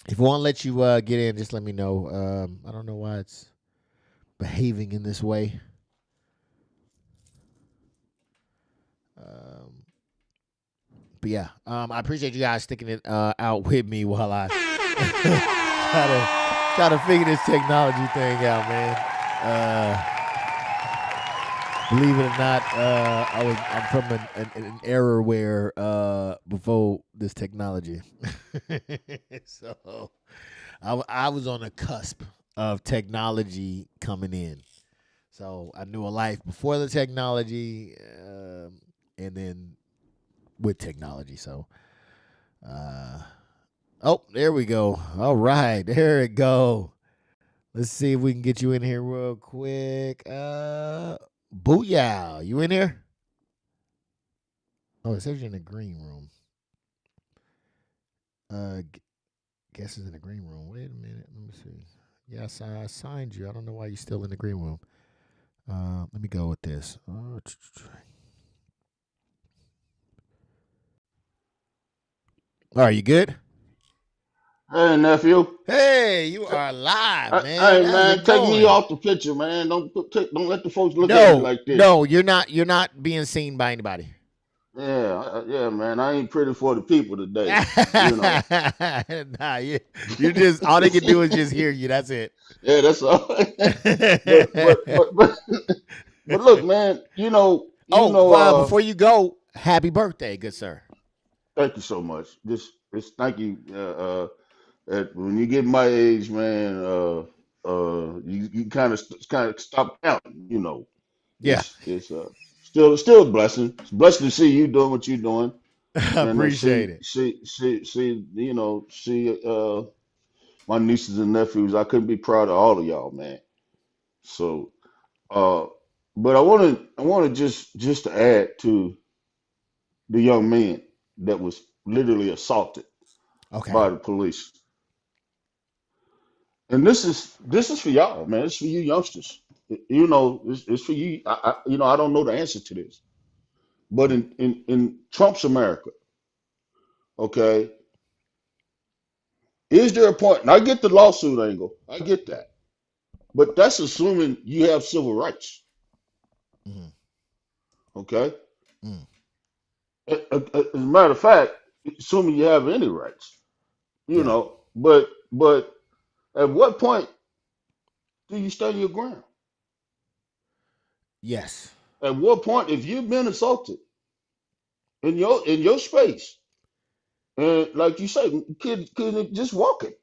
If it won't let you get in, just let me know. I don't know why it's behaving in this way. But yeah, I appreciate you guys sticking it out with me while I try to figure this technology thing out, man. Believe it or not, I'm from an era where before this technology, so I was on the cusp of technology coming in. So I knew a life before the technology, and then with technology. So, there we go. All right, there it go. Let's see if we can get you in here real quick. Booyah, you in here? Oh, it says you're in the green room. Guess it's in the green room. Wait a minute. Let me see. Yes, I signed you. I don't know why you're still in the green room. Let me go with this. All right, you good? Hey, nephew. Hey, you are live, man. Hey, How's man, it take me going? off the picture, man. Don't let the folks look at me like this. No, you're not being seen by anybody. Yeah, man. I ain't pretty for the people today. You know. Nah, you just all they can do is just hear you. That's it. Yeah, that's all. but look, man. Before you go, happy birthday, good sir. Thank you so much. Just thank you. When you get my age, man, you kind of stop counting. You know, Yeah. it's still a blessing. It's a blessing to see you doing what you're doing, and Appreciate it. see my nieces and nephews. I couldn't be proud of all of y'all, man. So, but I want to just to add to the young man that was literally assaulted Okay. by the police. And this is for y'all, man. It's for you youngsters. It's for you. I don't know the answer to this, but in Trump's America, okay, is there a point? And I get the lawsuit angle. I get that, but that's assuming you have civil rights. Mhm. Okay. Mm. As a matter of fact, assuming you have any rights, Yeah. but at what point do you stand your ground? Yes. At what point, if you've been assaulted in your space, and like you say, kid just walking.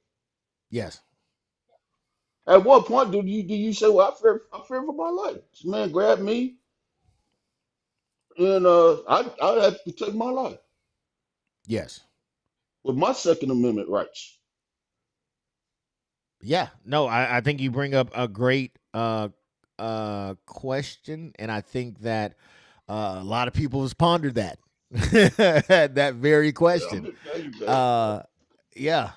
Yes. At what point do you say, "Well, I fear for my life"? This man grabbed me, and I have to protect my life Yes. with my Second Amendment rights. Yeah. No, I think you bring up a great question, and I think that a lot of people has pondered that that very Yeah, I'm question. just telling you, man. Yeah.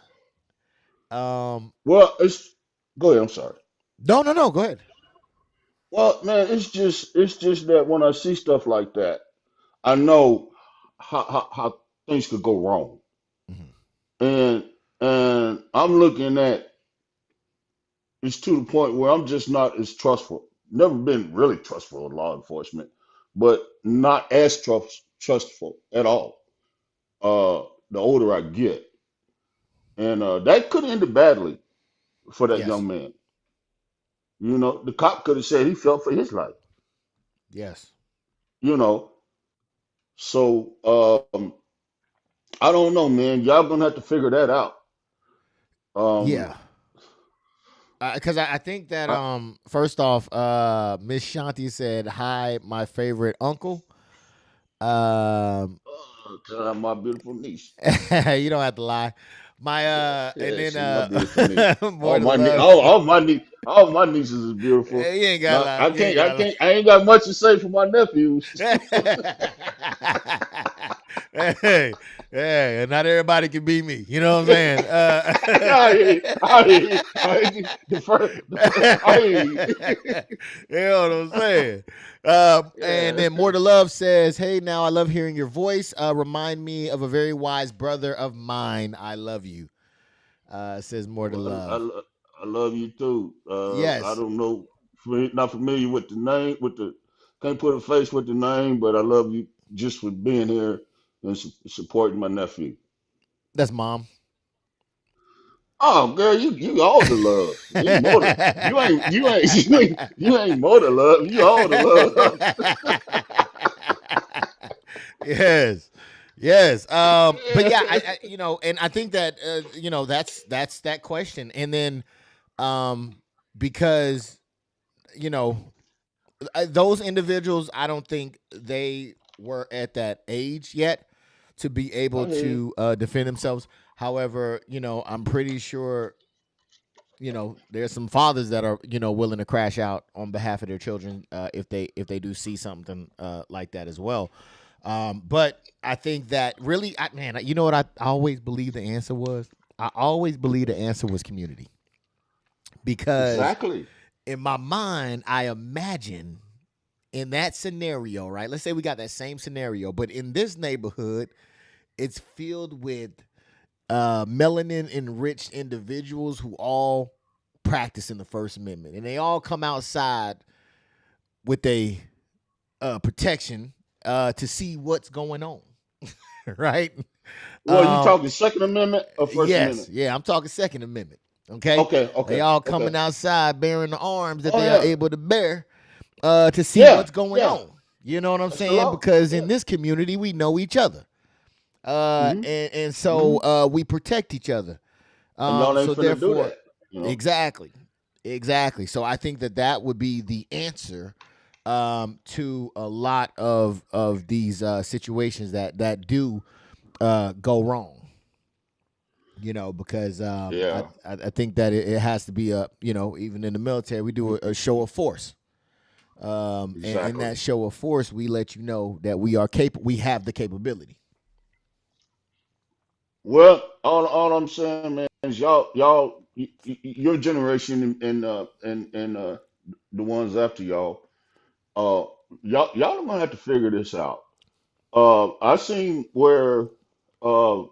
Well, go ahead. I'm sorry. No. Go ahead. Well, man, it's just that when I see stuff like that, I know how things could go wrong, Mhm. and I'm looking at it's to the point where I'm just not as trustful. Never been really trustful of law enforcement, but not as trustful at all. The older I get, and that could have ended badly for that Yes. young man. The cop could have said he felt for his life. Yes. You know, so I don't know, man. Y'all gonna have to figure that out. Um, Yeah. Because I think that I, first off, Miss Shanti said hi, my favorite uncle. Um, my beautiful niece. you don't have to lie. My and Yeah, then she my beautiful niece. more to love. All my nieces is beautiful. You ain't gotta Now lie. I You ain't can't I gotta can't I ain't got much to say for my nephews. hey, hey, and not everybody can be me. You know what I'm saying? I hear you. I hear you. I hear you. I hear you. You know what I'm saying? And Yeah. then More to Love says, "Hey, now I love hearing your voice. Remind me of a very wise brother of mine. I love you." Says More to Well, Love. I love you too. I Yes, don't know, not familiar with the name, can't put a face with the name, but I love you just for being here and supporting my nephew. that's Mom. Oh, girl, you all the love. You more the you ain't more the love. You all the love. Yes, yes. But yeah, and I think that that's that question, and then um, because you know those individuals, I don't think they were at that age yet to be able I hear you. to defend themselves. However, I'm pretty sure there's some fathers that are willing to crash out on behalf of their children if they do see something like that as well. But I think that really, man, you know what I always believe the answer was. I always believe the answer was community, because Exactly. in my mind I imagine in that scenario, right? Let's say we got that same scenario, but in this neighborhood, it's filled with melanin enriched individuals who all practice in the First Amendment, and they all come outside with a protection to see what's going on, right? Well, you talking Second Amendment or First Yes, Amendment? yeah, I'm talking Second Amendment. Okay, Okay, they okay, all okay. coming outside bearing the arms that Oh they are yeah, able to bear to see yeah, what's going yeah. on. You know what I'm That's the saying? law. Because Yeah. in this community, we know each other, hmm and hmm so we protect each other. And y'all ain't So finna do therefore, that. exactly. So I think that would be the answer to a lot of these situations that do go wrong. Because Yeah, I think that it has to be even in the military, we do a show of force. And in exactly. that show of force, we let you know that we are capable. We have the capability. Well, all I'm saying, man, is your generation and the ones after y'all, uh, y'all are gonna have to figure this out. I seen where uh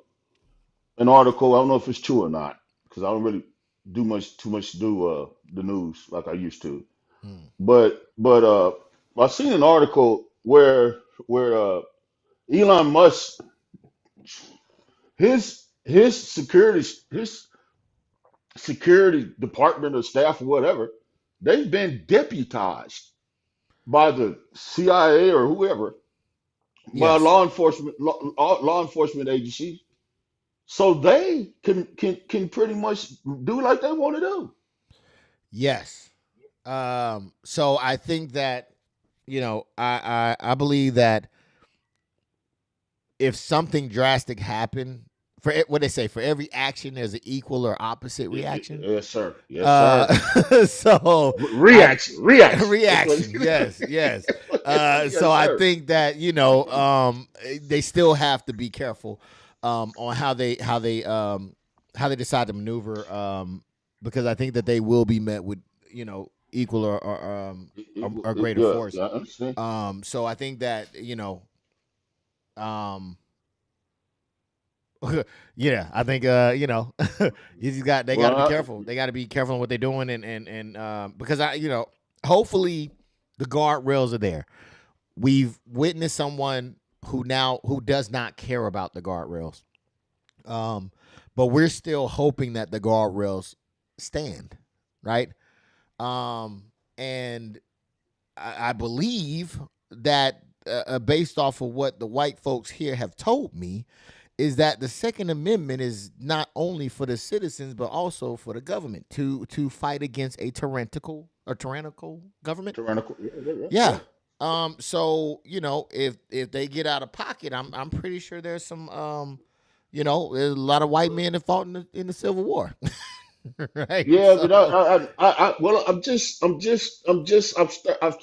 an article. I don't know if it's true or not because I don't really do too much to do the news like I used to. Hmm. But I seen an article where Elon Musk his security department or staff or whatever, they've been deputized by the CIA or whoever, by Yes. law enforcement agencies, so they can pretty much do like they want to do. Yes. So I think that I believe that if something drastic happened, what they say, for every action there's an equal or opposite reaction. Yes, sir. Yes, sir. So Reaction. That's what reaction. Yes, yes. yes, So I sir. think that they still have to be careful on how they decide to maneuver, because I think that they will be met with equal or greater Yeah, force. yeah, I understand. So I think that um, yeah, I think they got to Well, be careful. They got to be careful on what they're doing, and because hopefully the guardrails are there. We've witnessed someone who does not care about the guardrails, but we're still hoping that the guardrails stand, right? And I believe that based off of what the white folks here have told me, is that the Second Amendment is not only for the citizens but also for the government to fight against a tyrannical government. tyrannical. Yeah. So if they get out of pocket, I'm pretty sure there's some there's a lot of white men that fought in the Civil War, right? Yeah, but So well,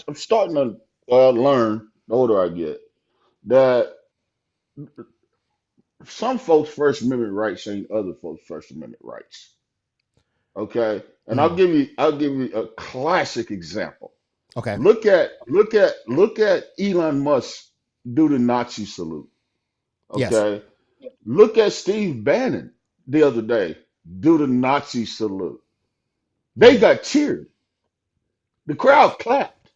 I'm starting to learn the older I get that some folks' First Amendment rights ain't other folks' First Amendment rights. Okay, and mm, I'll give you a classic example. okay. Look at Elon Musk do the Nazi salute. Yes. Okay, look at Steve Bannon the other day do the Nazi salute. They Mm, got cheered. The crowd clapped.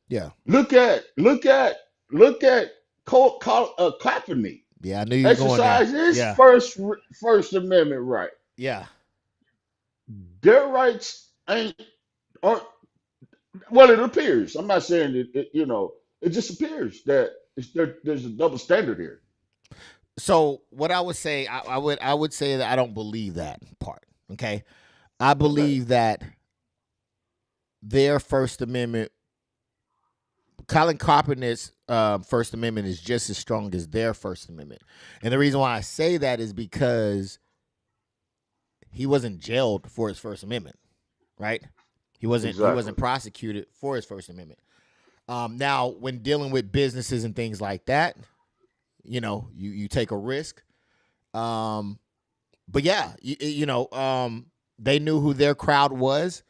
yeah. Look at Kaepernick Yeah. I knew you were going there. exercise his Yeah. First Amendment right. Yeah. Their rights aren't well. It appears. I'm not saying it just appears that there's a double standard here. So what I would say, I would say that I don't believe that part. Okay. I Okay. believe that their First Amendment, Colin Kaepernick's First Amendment, is just as strong as their First Amendment. And the reason why I say that is because he wasn't jailed for his First Amendment, right? He wasn't Exactly. prosecuted for his First Amendment. Now, when dealing with businesses and things like that, you take a risk. Um, but yeah, they knew who their crowd was.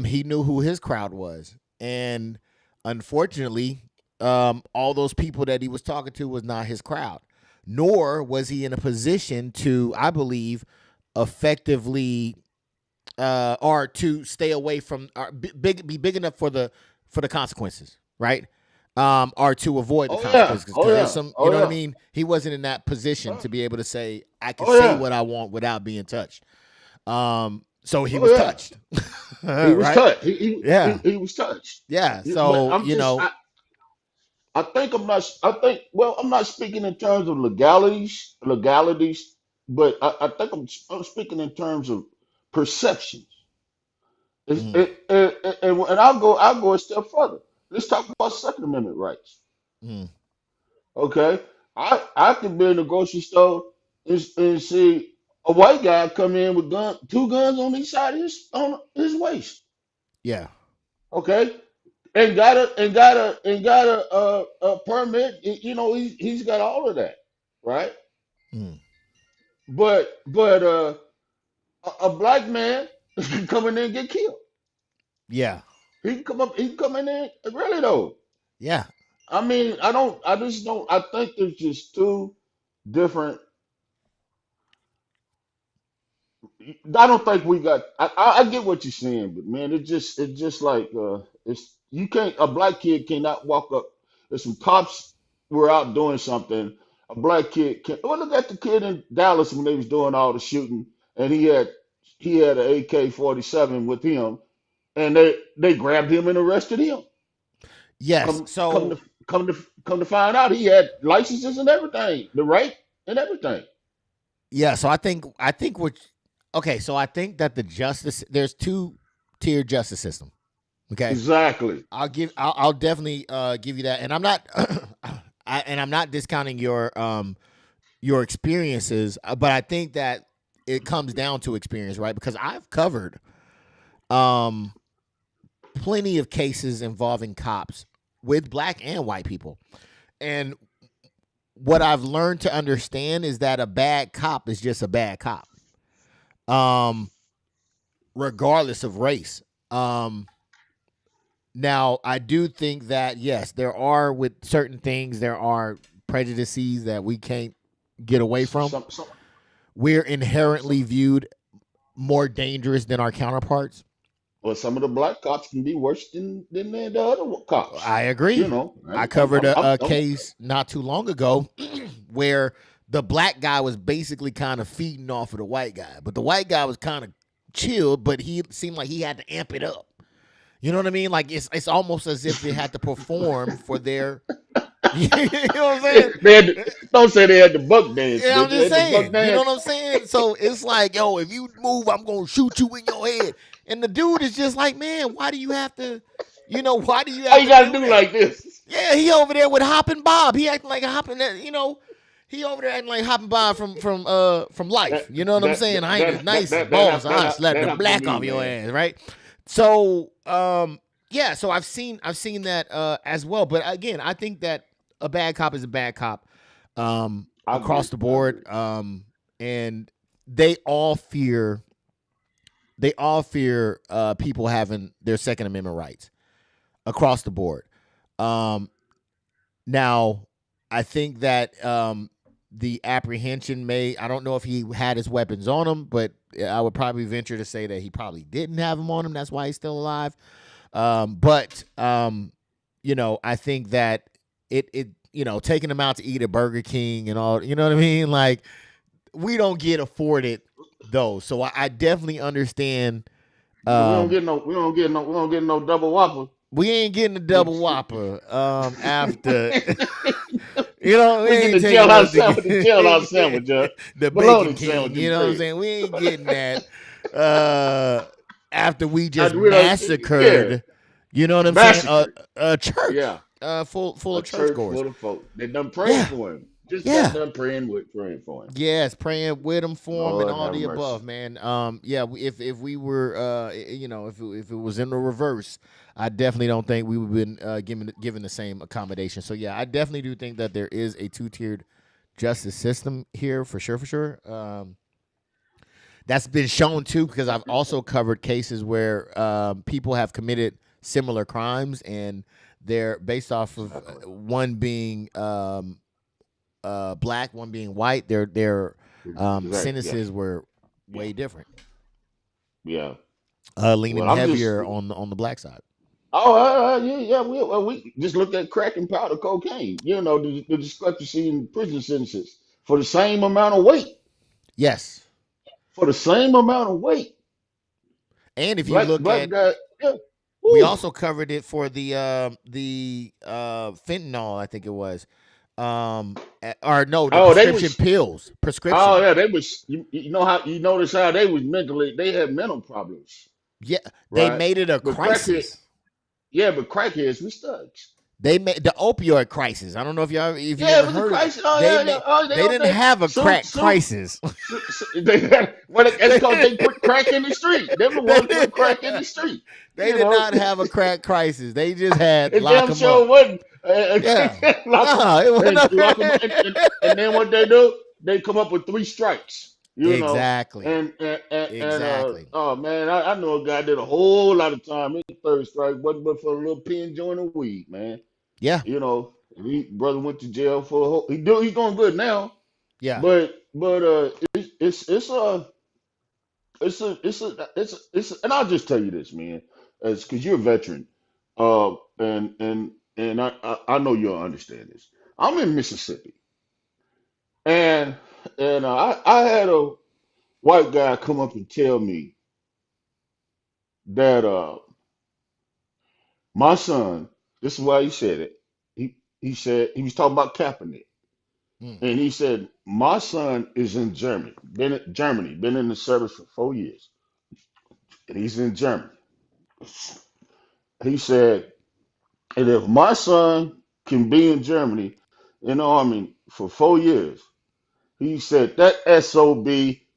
He knew who his crowd was, and unfortunately, all those people that he was talking to was not his crowd, nor was he in a position to, I believe, effectively or to stay away from, or be big enough for the consequences, right? Or to avoid the Oh yeah. consequences, Oh because there's yeah. some, Oh what I yeah. mean. He wasn't in that position to be able to say, I can Oh say yeah. what I want without being touched. So he Oh was yeah. touched, He was right? touched. Yeah, He was touched. yeah. But So I think I'm not. I think well, I'm not speaking in terms of legalities, but I think I'm speaking in terms of perceptions. mm, And I'll go a step further. Let's talk about Second Amendment rights. Mm. Okay, I could be in the grocery store and see a white guy come in with two guns on each side of his waist. Yeah. Okay, and got a permit. You know, he's got all of that, right? Mm. But a black man can come in there and get killed. Yeah. He can come in there really though. Yeah. I mean, I just don't. I think there's just two different. I don't think we got. I get what you're saying, but man, it's just like it's you can't. A black kid cannot walk up. If some cops were out doing something, a black kid can. Well, look at the kid in Dallas when they was doing all the shooting, and he had an AK-47 with him, and they grabbed him and arrested him. Yes. Come come So to come to find out, he had licenses and everything, the right and everything. yeah. So I think what. Okay. So I think that there's two-tier justice system. Okay. Exactly. I'll definitely give you that, and I'm not I'm not discounting your experiences, but I think that it comes down to experience, right? Because I've covered plenty of cases involving cops with black and white people, and what I've learned to understand is that a bad cop is just a bad cop, regardless of race. Now, I do think that, yes, there are, with certain things, there are prejudices that we can't get away from. We're inherently viewed more dangerous than our counterparts. Well, some of the black cops can be worse than the other cops. I agree. You know, I covered a case not too long ago where the black guy was basically kind of feeding off of the white guy. But the white guy was kind of chilled, but he seemed like he had to amp it up. You know what I mean? Like it's almost as if they had to perform for their. You know what I'm saying? Don't say they had the buck dance. Yeah, I'm just saying. You Dance. know what I'm saying? So it's like, yo, if you move, I'm gonna shoot you in your head. And the dude is just like, man, why do you have to? You know, why do you have Why you gotta do that? like this? Yeah, he over there with Hoppin' Bob. He acting like Hoppin'. You know, he over there acting like Hoppin' Bob from Life. You know what I'm saying? I ain't nice balls. I slap the black off your ass, right? So, yeah. So I've seen that as well. But again, I think that a bad cop is a bad cop across the board. And they all fear people having their Second Amendment rights across the board. Now, I think that the apprehension I don't know if he had his weapons on him, but I would probably venture to say that he probably didn't have them on him. That's why he's still alive. But you know, I think that it you know, taking him out to eat at Burger King and all, you know what I mean? Like, we don't get afforded those. So I definitely understand. We don't get no double whopper. We ain't getting a double whopper after. You know, we get the jailhouse sandwich, the Bacon King. You know what I'm saying? We ain't getting that after we just massacred. Yeah. You know what I'm saying? A church, full of churchgoers. Full of folk. They done praying for him. Just done praying for him. Yes, praying with him, for him, and all the above, man. If we were, you know, if it was in the reverse, I definitely don't think we would have been given the same accommodation. So yeah, I definitely do think that there is a two-tiered justice system here for sure. That's been shown too, because I've also covered cases where people have committed similar crimes, and they're based off of one being black, one being white. Their sentences were way different. Yeah, leaning heavier on the black side. Oh, yeah. We just looked at crack and powder cocaine. You know, the discrepancy in prison sentences for the same amount of weight. Yes, for the same amount of weight. And if you look at, we also covered it for the fentanyl, I think it was, prescription pills. Prescription. Oh yeah, they was. You know how you notice how they was mentally. They had mental problems. Yeah, they made it a crisis. Yeah, but crackheads with studs. They made the opioid crisis. I don't know if you Yeah, ever it was a heard of it. crisis. Oh, They yeah, made, yeah. Oh, they didn't have a crack crisis. It's because they put crack in the street. They're the ones put crack in the street. They did not have a crack crisis. They just had It lock damn them sure up. wasn't. Yeah. Lock It wasn't. lock 'em up. And then what they do? They come up with 3 strikes. Exactly. And Exactly. oh man, I know a guy did a whole lot of time. His 3rd strike wasn't but for a little pen joint of weed, man. Yeah. And brother went to jail for a whole. He's doing good now. Yeah. But and I'll just tell you this, man, as because you're a veteran, and I know you'll understand this. I'm in Mississippi, and I had a white guy come up and tell me that my son. This is why he said it. He said he was talking about Kaepernick, and he said my son is in Germany, been in the service for 4 years, and he's in Germany. He said, and if my son can be in Germany in the army for 4 years, he said that SOB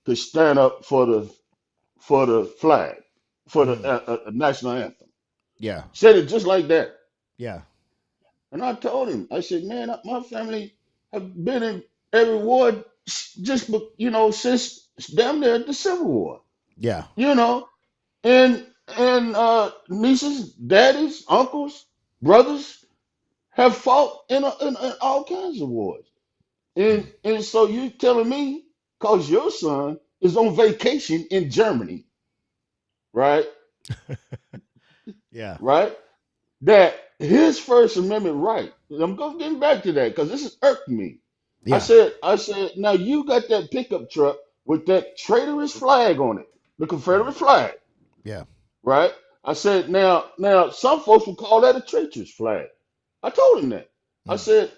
could stand up for the flag, for the national anthem. Yeah. Said it just like that. Yeah. And I told him, I said, man, my family have been in every war just since damn near the Civil War. Yeah. And nieces, daddies, uncles, brothers have fought in all kinds of wars. And so you telling me, cause your son is on vacation in Germany, right? Yeah. Right? That his First Amendment right. I'm getting back to that because this has irked me. Yeah. I said, now you got that pickup truck with that traitorous flag on it, the Confederate flag. Yeah. Right? I said, now some folks would call that a traitorous flag. I told him that. I said,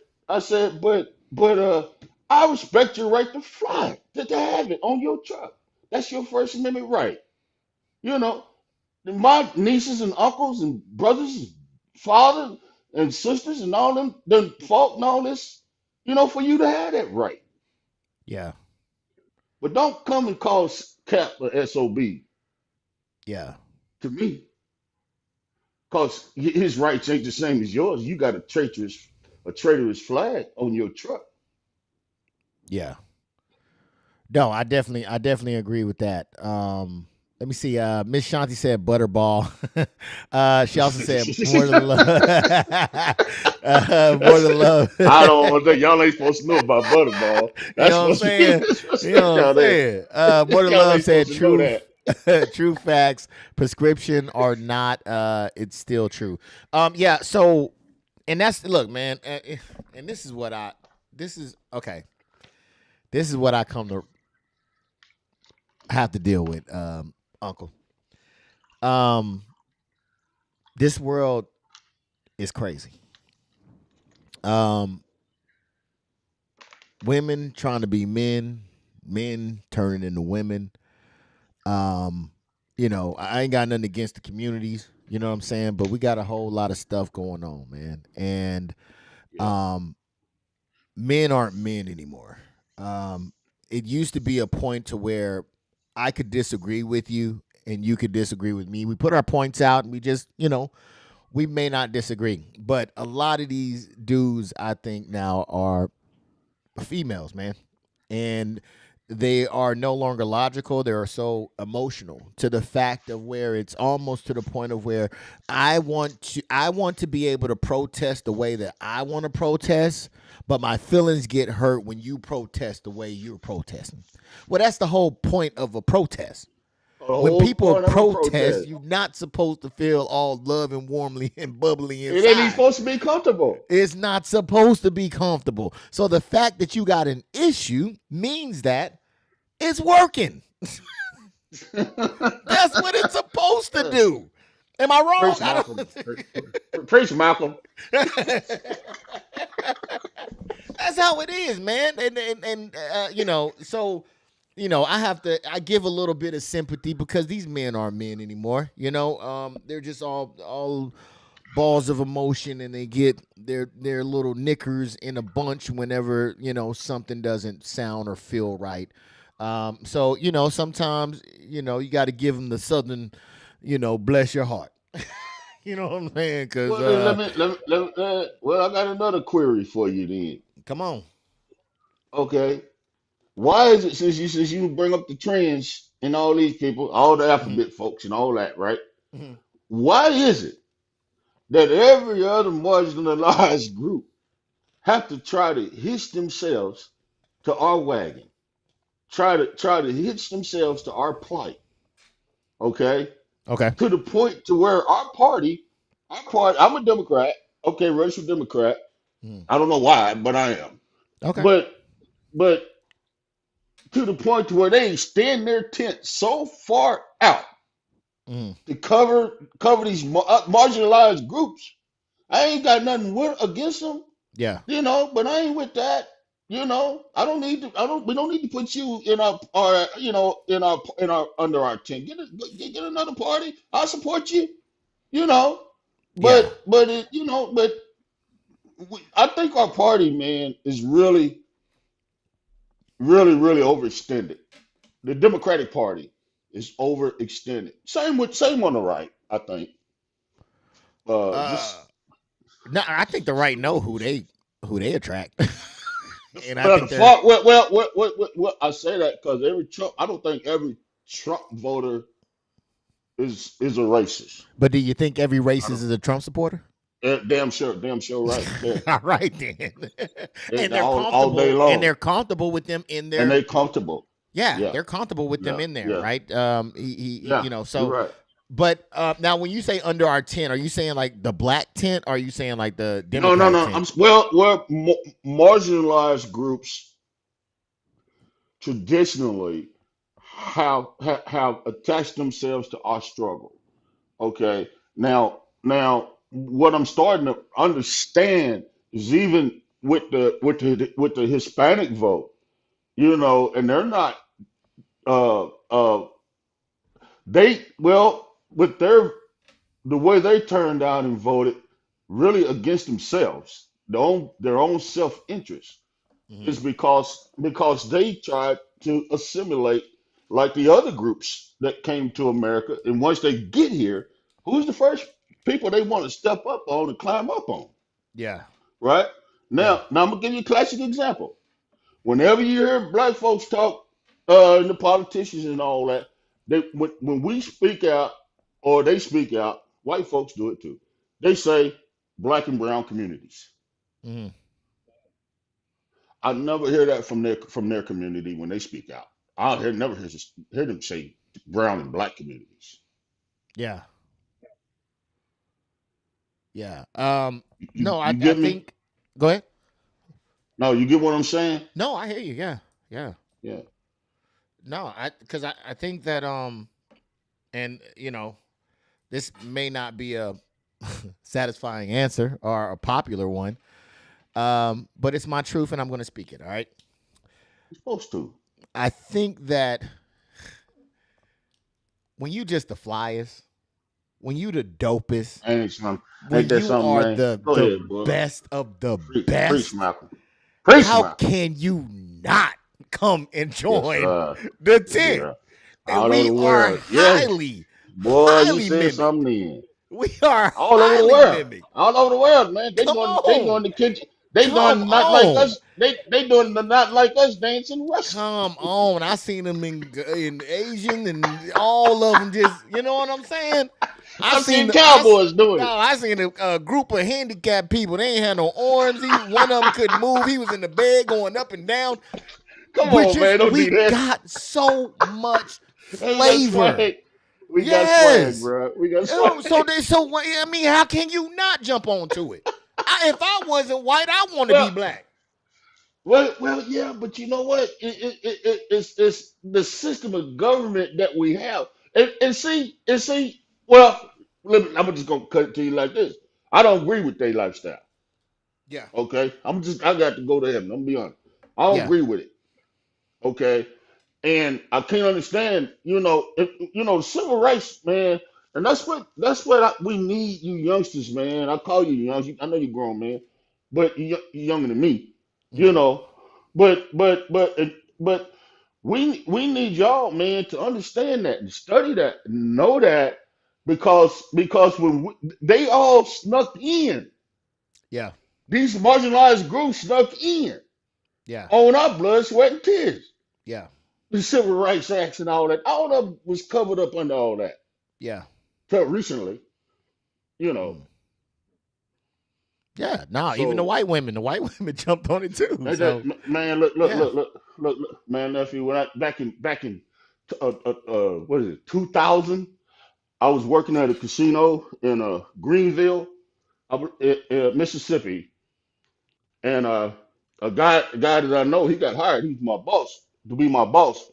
but I respect your right to fly, to have it on your truck. That's your First Amendment right. My nieces and uncles and brothers, and father and sisters and all them fought and all this, for you to have that right. Yeah. But don't come and call Cap a SOB Yeah. to me. Because his rights ain't the same as yours. You got a traitorous flag on your truck. Yeah. No, I definitely agree with that. Let me see. Miss Shanti said butterball. She also said more than love. More than love. I don't think y'all ain't supposed to know about butterball. You know what I'm saying? You know what I'm saying? More than love said truth. True facts, prescription or not, it's still true. Yeah. So, and that's look, man, and this is what I come to have to deal with, Uncle. This world is crazy. Women trying to be men, men turning into women. I ain't got nothing against the communities, you know what I'm saying? But we got a whole lot of stuff going on, man. And men aren't men anymore. It used to be a point to where I could disagree with you and you could disagree with me. We put our points out and we just, we may not disagree. But a lot of these dudes, I think now, are females, man. And they are no longer logical. They are so emotional to the fact of where it's almost to the point of where I want to be able to protest the way that I want to protest, but my feelings get hurt when you protest the way you're protesting. Well, that's the whole point of a protest. When people protest, you're not supposed to feel all love and warmly and bubbly inside. It ain't even supposed to be comfortable. It's not supposed to be comfortable. So the fact that you got an issue means that it's working. That's what it's supposed to do. Am I wrong? Preach, Malcolm. That's how it is, man. And so I give a little bit of sympathy because these men aren't men anymore. They're just all balls of emotion, and they get their little knickers in a bunch whenever something doesn't sound or feel right. So sometimes you got to give them the southern, bless your heart. You know what I'm saying? Because Well, then well, I got another query for you then. come on. Okay, why is it since you bring up the trends and all these people, all the alphabet folks and all that, right? Mhm. Why is it that every other marginalized group have to try to hitch themselves to our wagon, try to hitch themselves to our plight, okay? Okay. To the point to where our party, I'm a Democrat, okay, racial Democrat. Mm. I don't know why, but I am. Okay. But to the point to where they extend their tent so far out Mm. to cover these marginalized groups. I ain't got nothing against them, Yeah. but I ain't with that. I don't need to. I don't. We don't need to put you in our in our under our tent. Get another party. I'll support you. You know, Yeah. but I think our party, man, is really, really, really overextended. The Democratic Party is overextended. Same on the right, I think. Uh, Just no, I think the right know who they attract, and I well, think they're I say that because I don't think every Trump voter is a racist. But do you think every I racist don't. is a Trump supporter? Damn sure, right there. All right then. And they're All day comfortable, and long, they're comfortable with them in and their they comfortable. yeah, Yeah, they're comfortable with them yeah, in there, yeah, right? yeah. You're So right. but now when you say under our tent, are you saying like the black tent, or are you saying like the No, no, Democratic no. tent? Marginalized groups traditionally have attached themselves to our struggle. Okay. Now, what I'm starting to understand is even with the Hispanic vote, and they're not uh uh with the way they turned out and voted really against themselves, their own self-interest Mhm. is because they tried to assimilate like the other groups that came to America. And once they get here, who's the first people they want to step up on and climb up on? Yeah, Right? yeah. Now I'm gonna give you a classic example. Whenever you hear black folks talk, and the politicians and all that, when we speak out or they speak out, white folks do it too. They say black and brown communities. Mhm. I never hear that from their community when they speak out. Never hear them say brown and black communities. Yeah, yeah. You, No, I you I get me? think. Go ahead. No, you get what I'm saying? No, I hear you. Yeah, yeah. Yeah. No, because I think that and this may not be a satisfying answer or a popular one, but it's my truth, and I'm going to speak it. All right. You're supposed to. I think that when you just the flyest, when you the dopest, when Ain't that you something, are man? the Go the ahead, boy. best of the Preach, best, Malcolm. Preach, how Malcolm. can you not come and Yes, join sir. the tent? Yeah. And All over we the are world. Yeah. Boy, you highly said mimicked. something then. We are All over the highly world. mimicked. All over the world, man. They Come doing they on. doing the kitchen. They Come doing not like on. us. They doing the not like us dancing Russian. Come on. I seen them in Asian and all of them just, you know what I'm saying? I've seen cowboys doing it. I seen a group of handicapped people. They ain't had no arms. One of them couldn't move. He was in the bed going up and down. Come on, man. Don't We do that. got so much Hey, we got flavor. swag. We got swag, Yes. bro. We got swag. I mean, how can you not jump onto it? If I wasn't white, I want to be Well, black. yeah, but you know what? It's the system of government that we have, and see. Well, I'm just gonna cut it to you like this. I don't agree with their lifestyle. Yeah. Okay, I got to go to heaven. I'm gonna be honest. I don't Yeah. agree with it. Okay, and I can't understand. Civil rights, man. And that's what we need, you youngsters, man. I call you young. I know you're grown, man, but you're younger than me, you know. But we need y'all, man, to understand that and study that, and know that, because they all snuck in, Yeah. these marginalized groups snuck in Yeah. on our blood, sweat, and tears. Yeah. The civil rights acts and all that, all of them was covered up under all that. Yeah. Till recently, you know. Yeah. No, even the So, white women jumped on it too. So man, yeah. look, man, nephew. When I back in what is it, 2000? I was working at a casino in Greenville, Mississippi, and a guy that I know, he got hired. He's my boss to be my boss.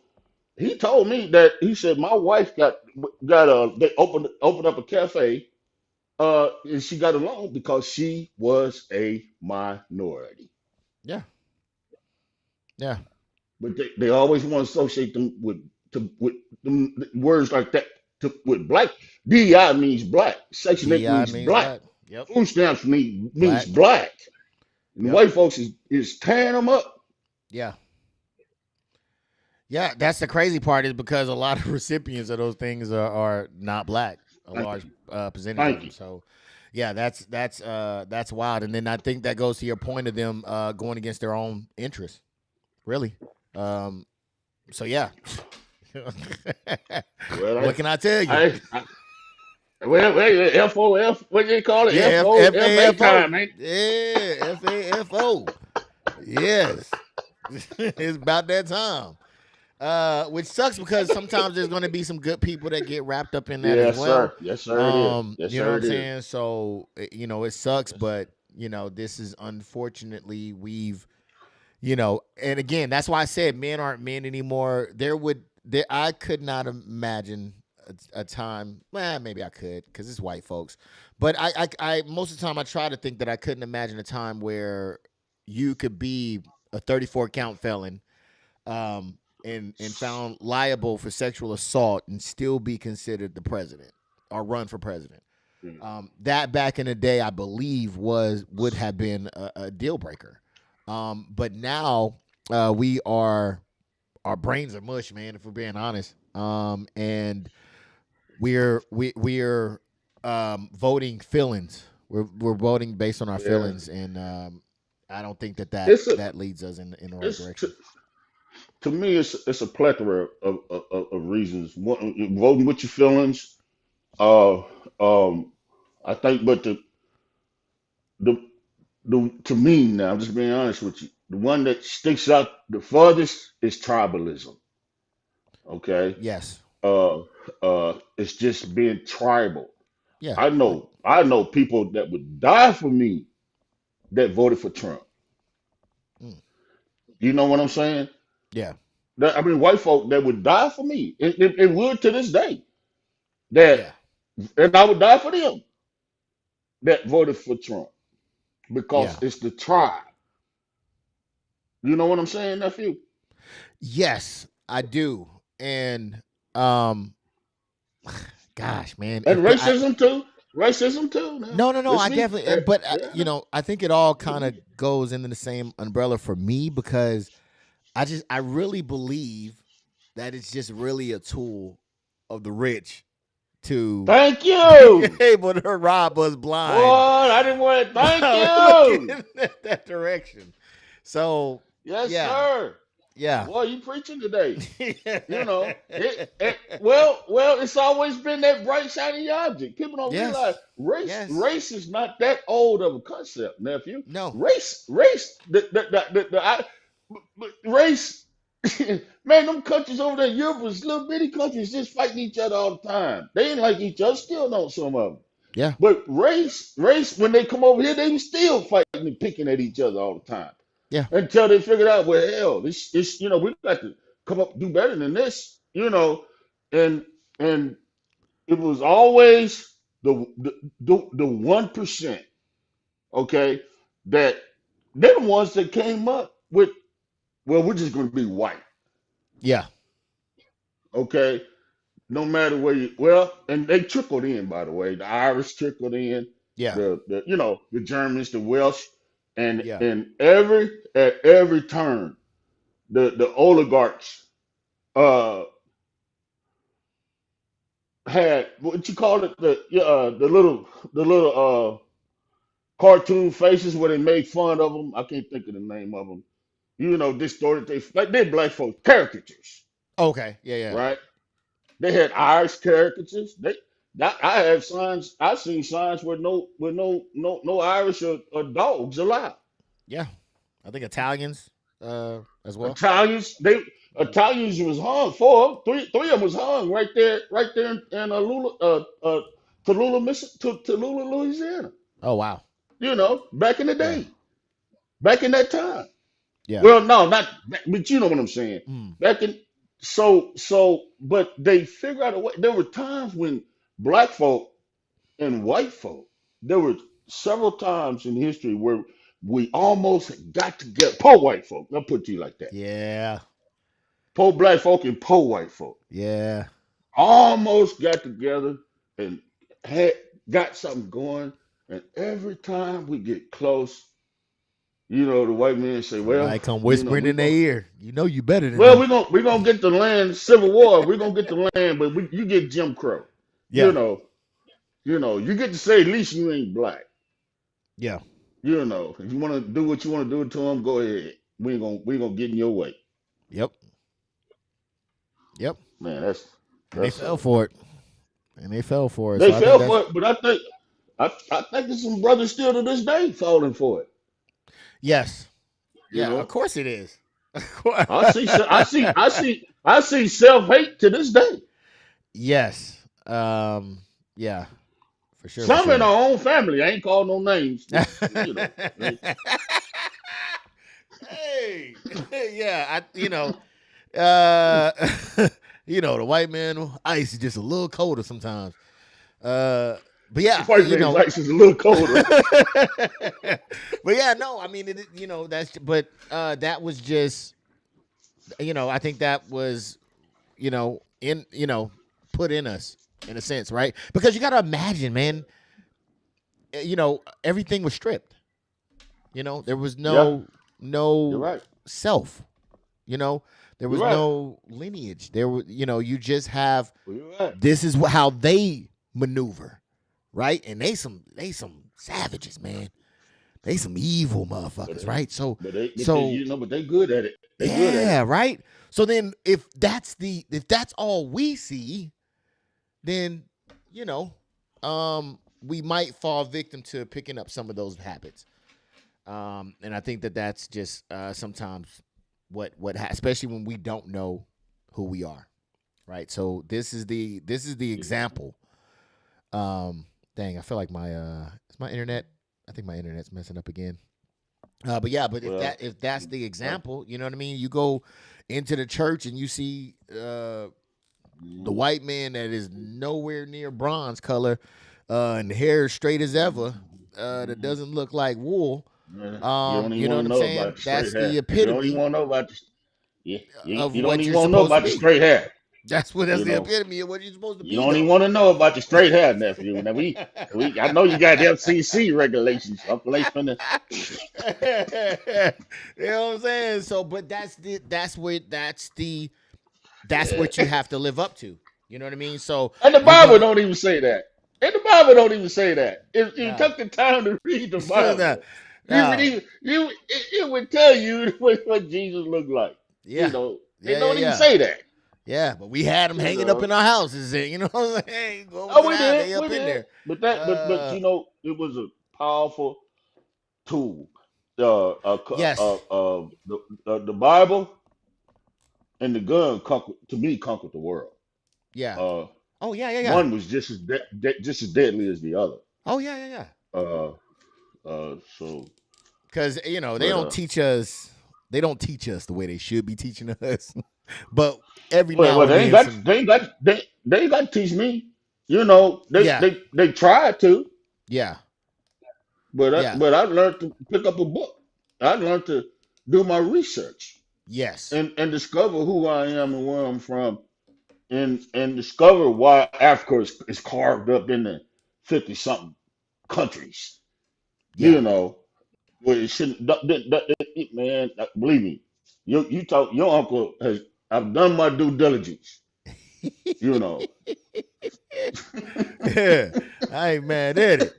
He told me that he said my wife they opened up a cafe, and she got a loan because she was a minority. Yeah. Yeah. But they always want to associate them with them words like that with black. DEI means black. Section 8 DEI means means black. black. Yep. Food stamps means Black. black. And the Yep. white folks is tearing them up. Yeah. Yeah, that's the crazy part, is because a lot of recipients of those things are not black, a Thank large you. percentage Thank of them. you. So, yeah, that's wild. And then I think that goes to your point of them going against their own interests, really. So yeah, Well, what can I tell you? well, FOF, what do you call it? Yeah, FA FAFO. time, ain't Yeah, FAFO. Yes, it's about that time. Which sucks because sometimes there's going to be some good people that get wrapped up in that as Yes, well. sir. Yes, sir, it is. Yes, You know sir, what I'm it is. saying? So, it sucks, but this is unfortunately and again, that's why I said men aren't men anymore. I could not imagine a time. Well, maybe I could because it's white folks, but I most of the time I try to think that I couldn't imagine a time where you could be a 34 count felon, and found liable for sexual assault and still be considered the president or run for president. That back in the day, I believe would have been a deal breaker. But now our brains are mush, man, if we're being honest. And we're voting feelings. We're voting based on our Yeah. feelings, and I don't think that It's a that leads us in the right it's direction. to me it's a plethora of reasons. One, voting with your feelings. Uh, I think, but the to me now, I'm just being honest with you. The one that sticks out the farthest is tribalism. Okay. Yes. It's just being tribal. Yeah. I know people that would die for me that voted for Trump. Mm. You know what I'm saying? Yeah. I mean, white folk that would die for me. It would to this day. That Yeah. and I would die for them that voted for Trump because Yeah. it's the tribe. You know what I'm saying, nephew? Yes, I do. And gosh, man, And racism too. Racism too. Now, no, let's I be definitely, but yeah. I think it all kind of goes into the same umbrella for me because I really believe that it's just really a tool of the rich to Thank be you. able to rob us Boy, blind I didn't want to thank by you. looking in that direction. So Yes, yeah, sir. yeah, Boy, you preaching today. You know, well, it's always been that bright shiny object. People don't realize yes, race is not that old of a concept, nephew. no, Race, race. Man, them countries over there, in Europe was little bitty countries just fighting each other all the time. They ain't like each other, still don't some of them. yeah, But race, when they come over here, they still fighting and picking at each other all the time yeah, until they figured out, well, hell, this, we got to come up do better than this, and and it was always the 1%, okay, that they're the ones that came up with, well, we're just going to be white, yeah, okay. no matter where you, well, and they trickled in, by the way. The Irish trickled in, Yeah. the you know, the Germans, the Welsh, Yeah. and at every turn, the oligarchs uh had what you call it, the little cartoon faces where they made fun of them. I can't think of the name of them. You know, distorted. They like they black folks caricatures, Okay. Yeah. Yeah. right? They had Irish caricatures. I have signs. I've seen signs where no Irish or dogs allowed. Yeah. I think Italians as well. Italians was hung. Three of them was hung right there in Tallulah, Louisiana. Oh wow. You know, back in the Yeah. day, back in that time. Yeah. Well, no, not, but you know what I'm saying. Mm. Back in but they figure out a way. There were times when black folk and white folk. There were several times in history where we almost got together. Poor white folk. I'll put it to you like that. Yeah. Poor black folk and poor white folk Yeah. almost got together and had got something going. And every time we get close, you know, the white men say, "Well, Somebody come you know, whispering in their ear. You know you better than well, them. we're gonna get the land Civil War. We're gonna get the land, but you get Jim Crow. Yeah. You get to say at least you ain't black. Yeah. You know, if you want to do what you want to do to them, go ahead. We ain't gonna get in your way. Yep. Yep. Man, And they fell for it. And they fell for it. they So I think fell that's for it, but I think there's some brothers still to this day falling for it. yes. You Yeah, of know, course it is. I see self hate to this day. Yes. Yeah, for sure. Some in our own family. I ain't called no names. You know, Hey, yeah, uh, the white man ice is just a little colder sometimes. But yeah, white man's ice is a little colder. but yeah, no, I mean, that was just, I think that was, put in us in a sense, right? Because you got to imagine, man, everything was stripped. There was no You're right. self. There was You're right. no lineage. There were, you just have. You're right. This is how they maneuver, right? And they some savages, man. They some evil motherfuckers, right? But they good at it. They good at it. Right. So then, if that's all we see, then we might fall victim to picking up some of those habits. And I think that's just sometimes what especially when we don't know who we are, right? So this is the example. Dang, I feel like is my internet. I think my internet's messing up again. But if that's the example, you know what I mean. You go into the church and you see the white man that is nowhere near bronze color, and the hair is straight as ever, that doesn't look like wool. You know what I'm saying? That's the epitome. You don't even want to know about you of don't what even you're want to know supposed about to the be. straight hair. That's the epitome of what you're supposed to be. You don't even want to know about the straight hair, nephew. Now I know you got FCC regulations. You know what I'm saying? So, but that's what you have to live up to. You know what I mean? So, and the Bible don't even say that. If you took the time to read the Bible, it would tell you what Jesus looked like. Yeah. They don't even say that. Yeah, but we had them hanging up in our houses. You know what I'm saying? We did. But it was a powerful tool. Yes. The Bible and the gun conquered the world. Yeah. Yeah. One was just as deadly as the other. Oh yeah. So because they don't teach us. They don't teach us the way they should be teaching us. But every now and then, they ain't got to teach me. They tried to. Yeah. But I learned to pick up a book. I learned to do my research. Yes. And discover who I am and where I'm from. and discover why Africa is carved up into 50 something countries. Yeah. You know, where it shouldn't. Man, believe me, you talk. Your uncle has. I've done my due diligence. You know. Yeah, I ain't mad at it.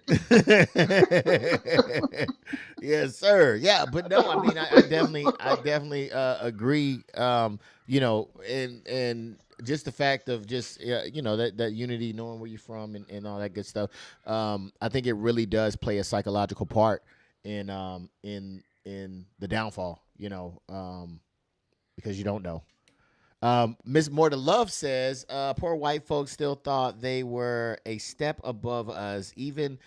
Yes, sir. Yeah, but no, I mean, I definitely agree. And just the fact of just that unity, knowing where you're from, and all that good stuff. I think it really does play a psychological part in the downfall. Because you don't know. Miss More to Love says, poor white folks still thought they were a step above us, even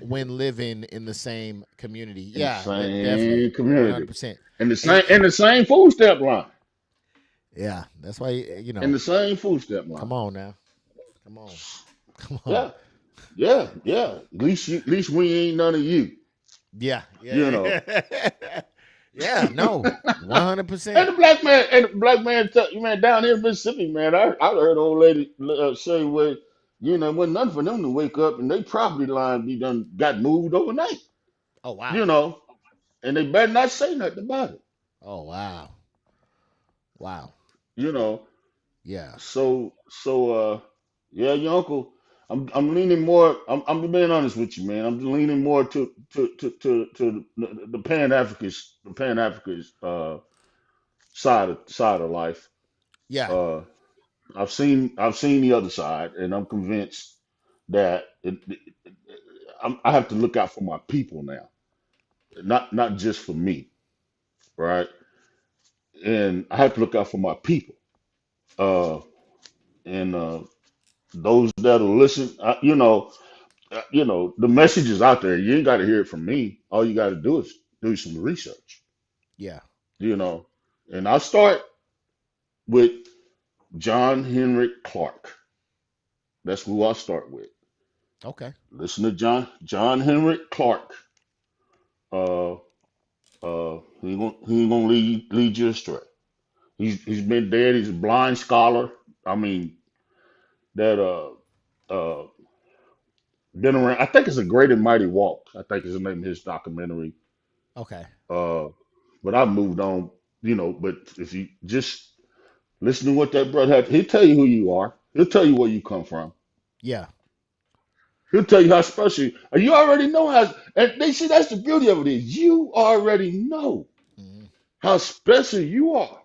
when living in the same community. In the Yeah, definitely, same community, 100%. in the same food step line, Yeah, that's why in the same food step line. Come on now, come on, come on. Yeah, yeah. At least we ain't none of you. Yeah, You know. yeah. No, And 100%. the black man, man, down here in Mississippi, man, I heard an old lady say, well, it wasn't nothing for them to wake up and they property line be done got moved overnight. Oh wow. You know, and they better not say nothing about it. Oh wow. Wow. You know, Yeah. so yeah, your uncle. I'm leaning more. I'm being honest with you, man. I'm leaning more to the Pan Africanist side of life. Yeah. Uh, I've seen the other side, and I'm convinced that I have to look out for my people now, not just for me, right? And I have to look out for my people, uh, and those that'll listen. The message is out there. You ain't got to hear it from me. All you got to do is do some research, Yeah. you know. And I'll start with John Henry Clark. That's who I'll start with. Okay. Listen to John Henry Clark. Uh, he ain't gonna lead you astray. He's been dead. He's a blind scholar. I mean that uh been around. I think it's a Great and Mighty Walk. I think is the name of his documentary. Okay. Uh, but I've moved on. But if you just listen to what that brother had, he'll tell you who you are. He'll tell you where you come from. Yeah. He'll tell you how special you already know how. And they see that's the beauty of it is you already know Mhm. how special you are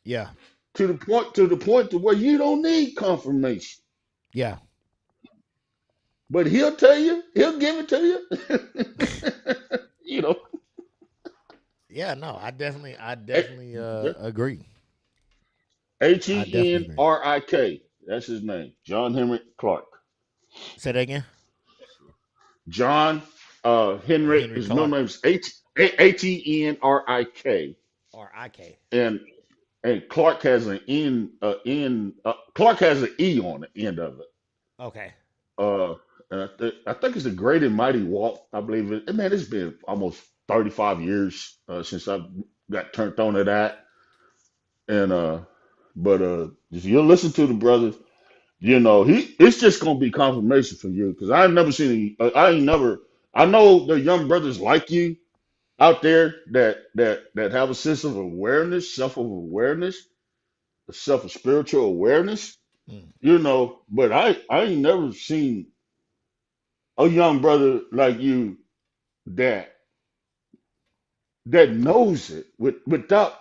Yeah. to the point to where you don't need confirmation. Yeah. But he'll tell you, he'll give it to you. you know. Yeah. No, I A- definitely yeah. agree. H I E definitely N agree. R I K. That's his name. John Henry Clark. Say that again. John Henry. Henry His middle Clark name's Henrik. or IK. And Clark has an Clark has an E on the end of it. Okay. Uh, and I think it's a Great and Mighty Walk. I believe it. And man, it's been almost 35 years since I got turned on to that. And but if you listen to the brother, it's just gonna be confirmation for you because I ain't never seen. I ain't never. I know the young brothers like you out there that have a sense of awareness, self of spiritual awareness. Mm. But I ain't never seen a young brother like you that knows it without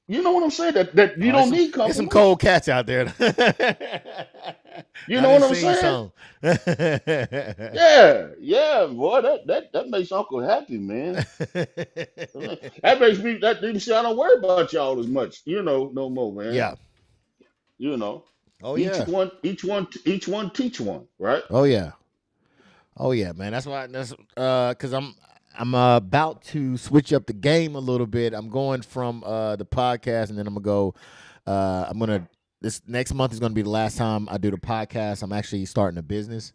you know what I'm saying that you Oh, don't need it's some confirmation. cold cats out there. You I know done what I'm seen saying? some. Yeah, boy, that makes Uncle happy, man. That makes me that even say I don't worry about y'all as much, no more, man. Yeah. You know, Oh each yeah. one, each one teach one, right? Oh yeah. Oh yeah, man. That's because I'm about to switch up the game a little bit. I'm going from the podcast, and then I'm gonna go. I'm gonna this next month is gonna be the last time I do the podcast. I'm actually starting a business.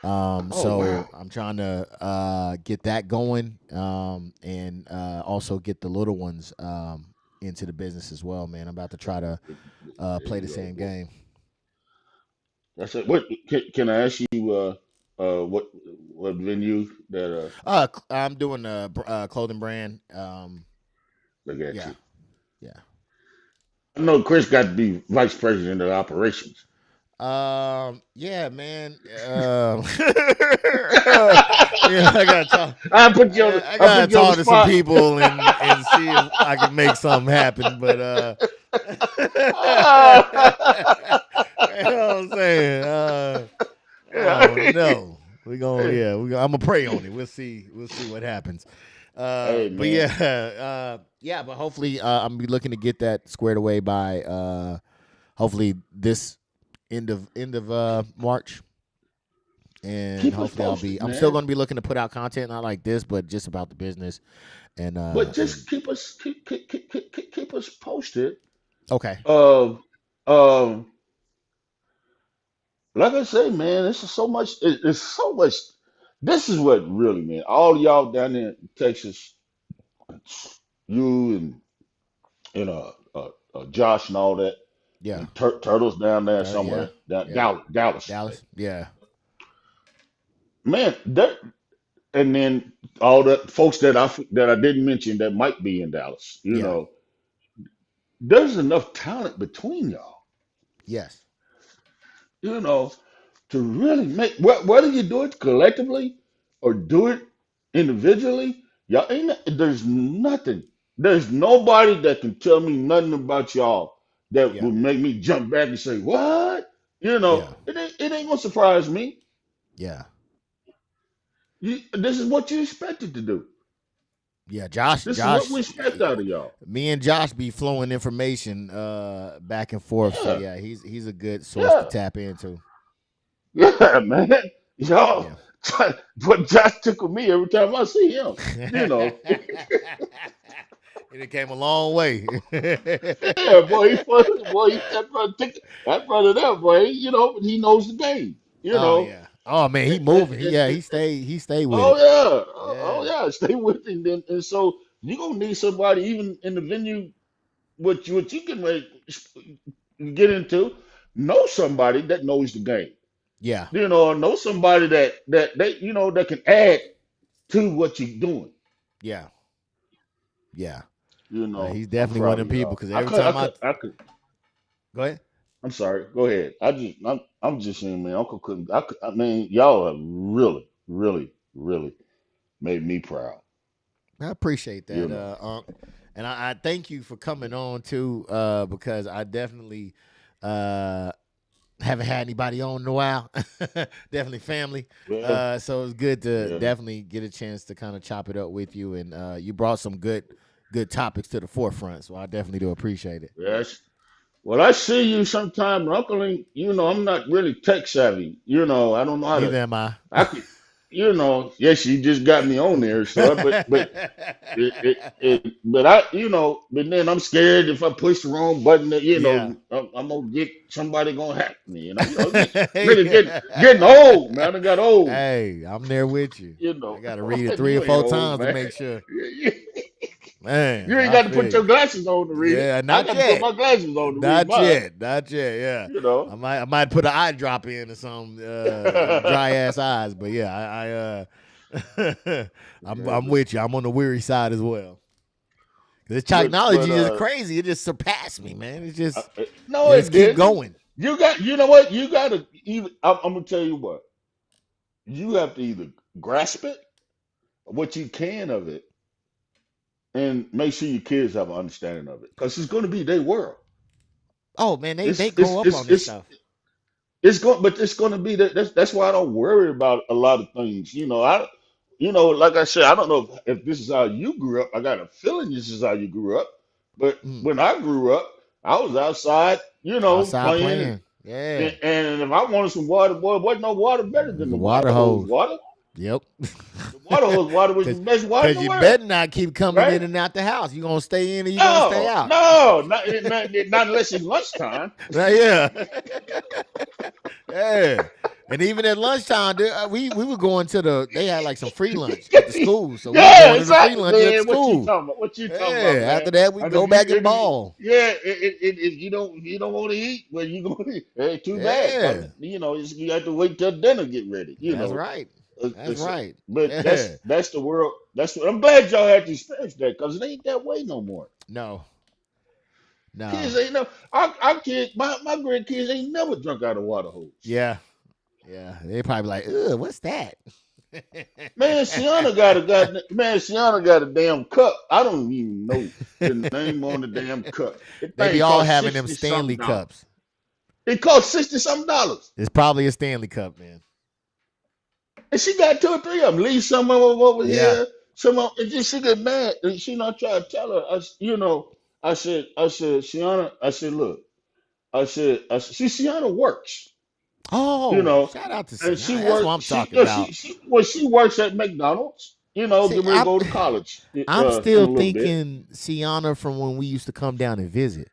Oh So wow. I'm trying to get that going, and also get the little ones into the business as well, man. I'm about to try to play the same game. That's it. What can I ask you? What venue that? I'm doing a clothing brand. Look at Yeah, you. yeah. I know Chris got to be vice president of operations. Yeah, man. Yeah, I gotta talk. I put you on. I I gotta put you on the talk to some spot. people and see if I can make something happen. But you know what I'm saying? I don't know. I'm gonna pray on it. We'll see what happens. Hey, But man. yeah, but hopefully I'm be looking to get that squared away by hopefully this end of March. And Keep us hopefully posted, I'm man. still going to be looking to put out content not like this, but just about the business. And But just keep us posted. Okay. Like I say, man, this is so much. It's so much. This is what really, man. All y'all down there in Texas, you and Josh and all that, Yeah. and Turtles down there somewhere, Dallas. Dallas. Yeah. Man, and then all the folks that I didn't mention that might be in Dallas. You know, there's enough talent between y'all. Yes. You know, to really make whether you do it collectively or do it individually, y'all ain't. There's nothing. There's nobody that can tell me nothing about y'all that would make me jump back and say, "What?" You know, it ain't gonna surprise me. Yeah. This is what you expected to do. Yeah, Josh. This is what we expect out of y'all. Me and Josh be flowing information back and forth. Yeah. So yeah, he's a good source to tap into. Yeah, man. Y'all, but Josh tickle me every time I see him. You know. It came a long way. Yeah, boy, that brother there, boy. You know, he knows the game. You know. Yeah. Oh man, he moving. He stayed with Oh it. yeah. Oh yeah. Stay with him. And so you gonna need somebody even in the venue. What you can get into. Know somebody that knows the game. Yeah. You know somebody that they that can add to what you're doing. Yeah. Yeah. You know, he's definitely one of them people because every time I could. Go ahead. I'm sorry. Go ahead. I'm just saying, man. Uncle couldn't. I mean, y'all have really, really, really made me proud. I appreciate that, You know. Unc. And I thank you for coming on too, because I definitely haven't had anybody on in a while. Definitely family. Yeah. So it's good to definitely get a chance to kind of chop it up with you. And you brought some good topics to the forefront. So I definitely do appreciate it. Yes. Well, I see you sometime, Uncle. And, I'm not really tech savvy. I don't know how Neither am I. I could, yes, you just got me on there. So, but but then I'm scared if I push the wrong button, I'm gonna get somebody gonna hack me. Nigga getting old, man. I got old. Hey, I'm there with you. I gotta read it 3 or You 4 ain't times old, to man. make sure. Man, You ain't got to put your glasses on to read it. Yeah, not I got yet. to put my glasses on to read mine. Not yet. Yeah, I I might put an eye drop in or some dry ass eyes, but yeah, I'm with you. I'm on the weary side as well. This technology is crazy. It just surpassed me, man. It's just keep going. You know what? You got to even. I'm gonna tell you what. You have to either grasp it, what you can of it, and make sure your kids have an understanding of it, because it's going to be their world. Oh man, they grow up on this stuff. It's going to be that. That's why I don't worry about a lot of things. Like I said, I don't know if this is how you grew up. I got a feeling this is how you grew up. But when I grew up, I was outside, playing. Yeah. And if I wanted some water, boy, wasn't no water better than the water hose water. Yep. The water hose water was the best water in the you world. better not keep coming in and out the house. You gonna stay in or you gonna stay out? No, not unless it's lunchtime. Yeah. Yeah. And even at lunchtime, we were going to they had like some free lunch at the school, so we were Yeah, going to the free exactly, lunch at the man. What you school. talking about? What you talking about, Yeah, man? after that we And go back and ball. if you don't want to eat, well, you gonna eat. Hey, too bad. Yeah, You have to wait till dinner get ready. that's right. That's right. But Yeah. that's the world. That's what I'm glad y'all had to experience that because it ain't that way no more. No, no. Kids ain't no. Our kids, my grandkids ain't never drunk out of water hose. Yeah, yeah. They probably like, ugh, what's that? Man, Sienna got a damn cup. I don't even know the name on the damn cup. The They be thing all cost having them 60 Stanley something dollars. cups. It cost 60 something dollars. It's probably a Stanley cup, man. And she got 2 or 3 of them. Leave some of them over Yeah. here. And just she get mad. And she not trying to tell her. I said, Sienna, I said, look, see, Sienna works. Oh, shout out to And she Sienna. That's what I'm works. talking about. She works at McDonald's. See, Get ready to go to college. I'm In a still little bit. thinking Sienna from when we used to come down and visit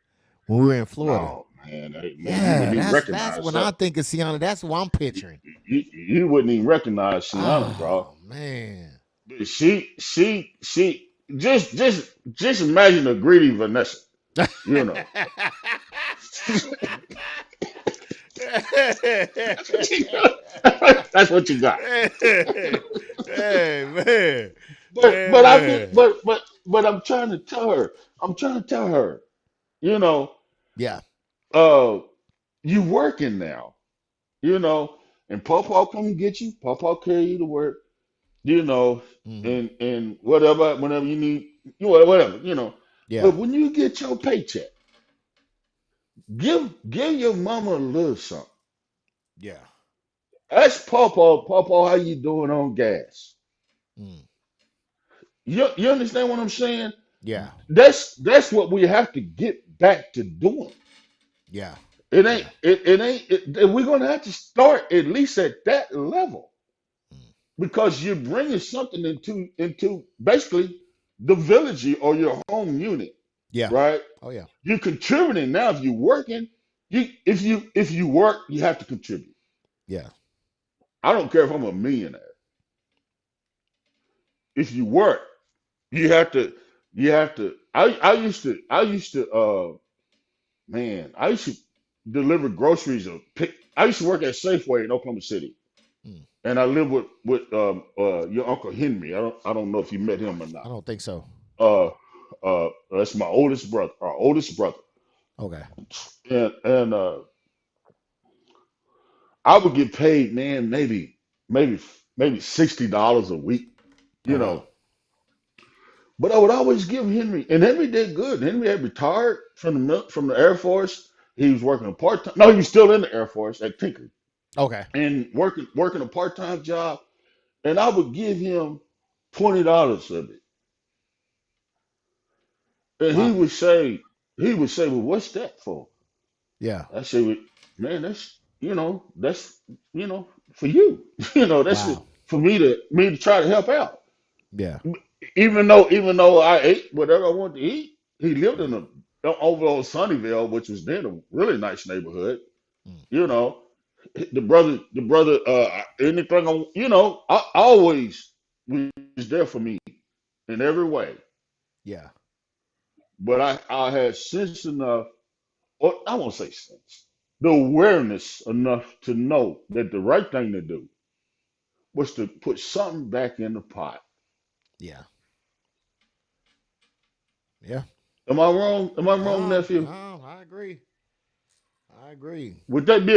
when we were in Florida. Oh man, you Yeah, wouldn't even recognize that's when her. I think of Sienna. That's what I'm picturing. You wouldn't even recognize Sienna, bro. Oh man. She just imagine a greedy Vanessa. You know. That's what you got. Hey man. But I'm trying to tell her, you know, Yeah. you working now, and Pawpaw come get you, Pawpaw carry you to work, Mhm. and whenever you need, whatever. Yeah. But when you get your paycheck, give your mama a little something. Yeah. Ask Pawpaw, how you doing on gas? Mm. You understand what I'm saying? Yeah. That's what we have to get back to doing. Yeah. It ain't. We're gonna have to start at least at that level because you're bringing something into basically the village or your home unit, Yeah. right? Oh yeah. You're contributing now. If you're working, if you work, you have to contribute. Yeah. I don't care if I'm a millionaire. If you work, you have to. I used to deliver groceries or pick. I used to work at Safeway in Oklahoma City, Mm. and I lived with your uncle Henry. I don't know if you met him or I not. don't think so. That's my oldest brother, our oldest brother, Okay. and I would get paid, man, maybe $60 a week, Oh you wow. know. But I would always give Henry, and Henry did good. Henry had retired from the Air Force. He was working a part time. No, he was still in the Air Force at Tinker Okay. and working a part time job. And I would give him $20 of it, and Wow. he would say, well, what's that for? Yeah. I said, well, man, that's for you. That's Wow. for me to try to help out. Yeah. Even though I ate whatever I wanted to eat, he lived in a over on Sunnyvale, which was then a really nice neighborhood. Mm. You know, the brother, anything I always was there for me in every way. Yeah. But I had sense enough, or I won't say sense, the awareness enough to know that the right thing to do was to put something back in the pot. Yeah. Yeah. Am I wrong? Am I wrong, No, nephew? no, I agree. I agree. Would that be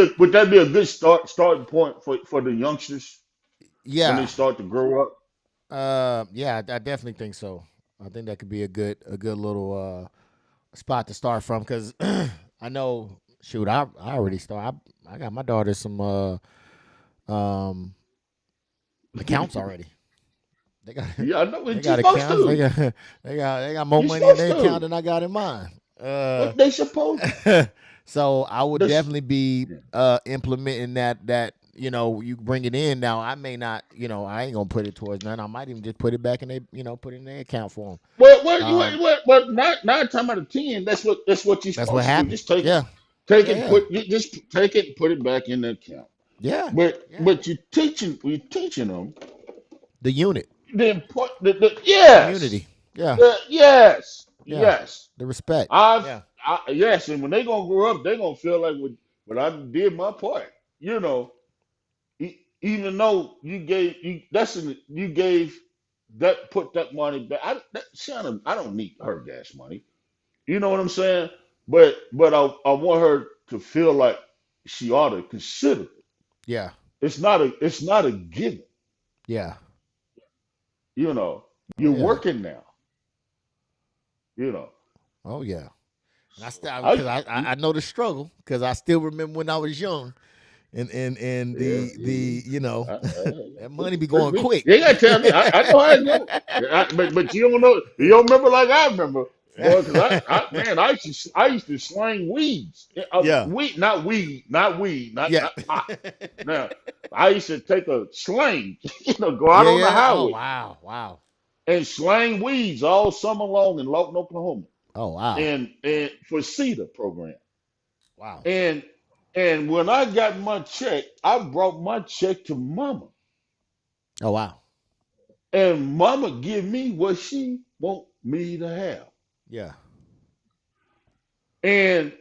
a good starting point for the youngsters when they Yeah. start to grow up? Yeah, I definitely think so. I think that could be a good little spot to start from because I know, shoot, I already start. I got my daughter some um accounts already. They got Yeah, I know. they But you're got supposed accounts. They to. got they got more You're money in supposed their account to. than I got in mine. What they supposed? So I would This. definitely be implementing that. You bring it in now. I may not. I ain't gonna put it towards none. I might even just put it back in put it in their account for them. Well, nine time out of 10, that's what you're That's what supposed to do. happened. Just take it, Yeah, take yeah, it, yeah. just take it and put it back in the account. Yeah. Yeah. But you're teaching them The unit, the important yes, community. Yeah. yes, Yeah. yes. The respect. I've Yeah. yes, and when they gonna grow up, they gonna feel like when I did my part. You know, even though you gave that put that money back. Shannon, I don't need her gas money. You know what I'm saying? But I want her to feel like she ought to consider it. Yeah. It's not a given. Yeah. You know, Oh you're yeah. working now. You know, Oh yeah. And I still I because I know the struggle because I still remember when I was young and yeah, the that money be trust going me. quick. You ain't gotta tell me. I know how it go. But you don't know. You don't remember like I remember, boy. Because man, I used to sling weeds. Yeah. Not weed, Yeah. not pot. Now I used to take a sling, go out Yeah. on the Yeah. Oh highway wow. Wow. and sling weeds all summer long in Lawton, Oklahoma, Oh wow. and for CETA program. Wow. And when I got my check, I brought my check to Mama, Oh wow. and Mama give me what she want me to have, Yeah. and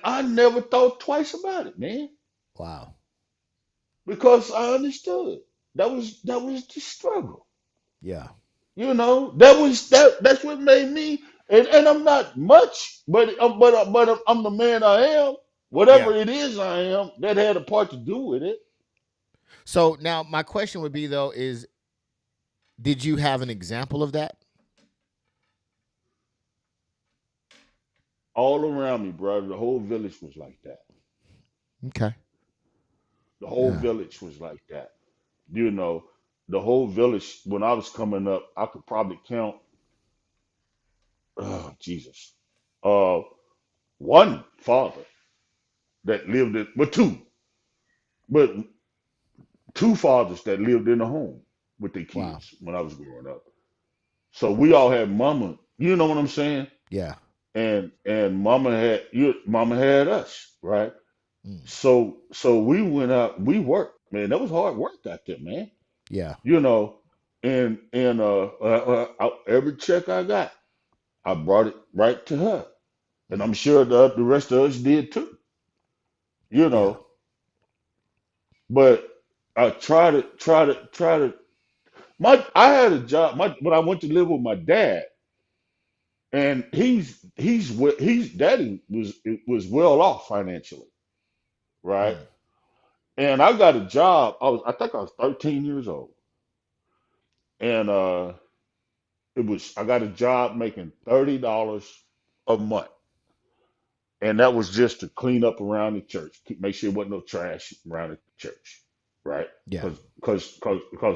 I never thought twice about it, man, Wow. because I understood that was the struggle. Yeah. That's what made me, and I'm not much, but I'm the man I am. Yeah. Whatever it is I am, that had a part to do with it. So now my question would be though is did you have an example of that? All around me, brother, the whole village was like that. Okay. The whole Yeah. village was like that. You know, the whole village. When I was coming up, I could probably count. Oh, Jesus. Uh, one father that lived in, but two fathers that lived in a home with their Wow. kids when I was growing up. So we all had mama. You know what I'm saying? Yeah. And mama had us, right? Mm. So we went out, we worked. Man, that was hard work out there, man. Yeah. You know, every check I got, I brought it right to her, and Mm. I'm sure the rest of us did too. You Yeah. know, but I try to. I had a job. When I went to live with my dad, and he's daddy was well off financially, right? Mm. And I got a job. I think I was 13 years old, and I got a job making $30 a month, and that was just to clean up around the church, make sure there wasn't no trash around the church, right? Yeah. Because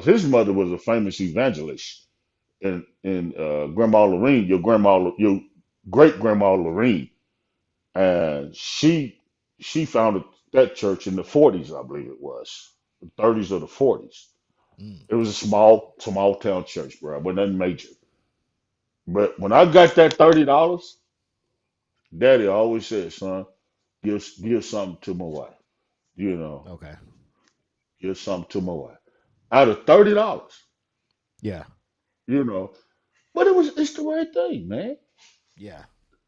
his mother was a famous evangelist, and Grandma Lorene, your great grandma Lorene, and she founded that church in the 40s, I believe it was, the 30s or the 40s. Mm. It was a small town church, bro. It wasn't nothing major. But when I got that $30, Daddy always said, son, give something to my wife. You know, Okay. give something to my wife. Out of $30, Yeah. you know. But it's the right thing, man. Yeah.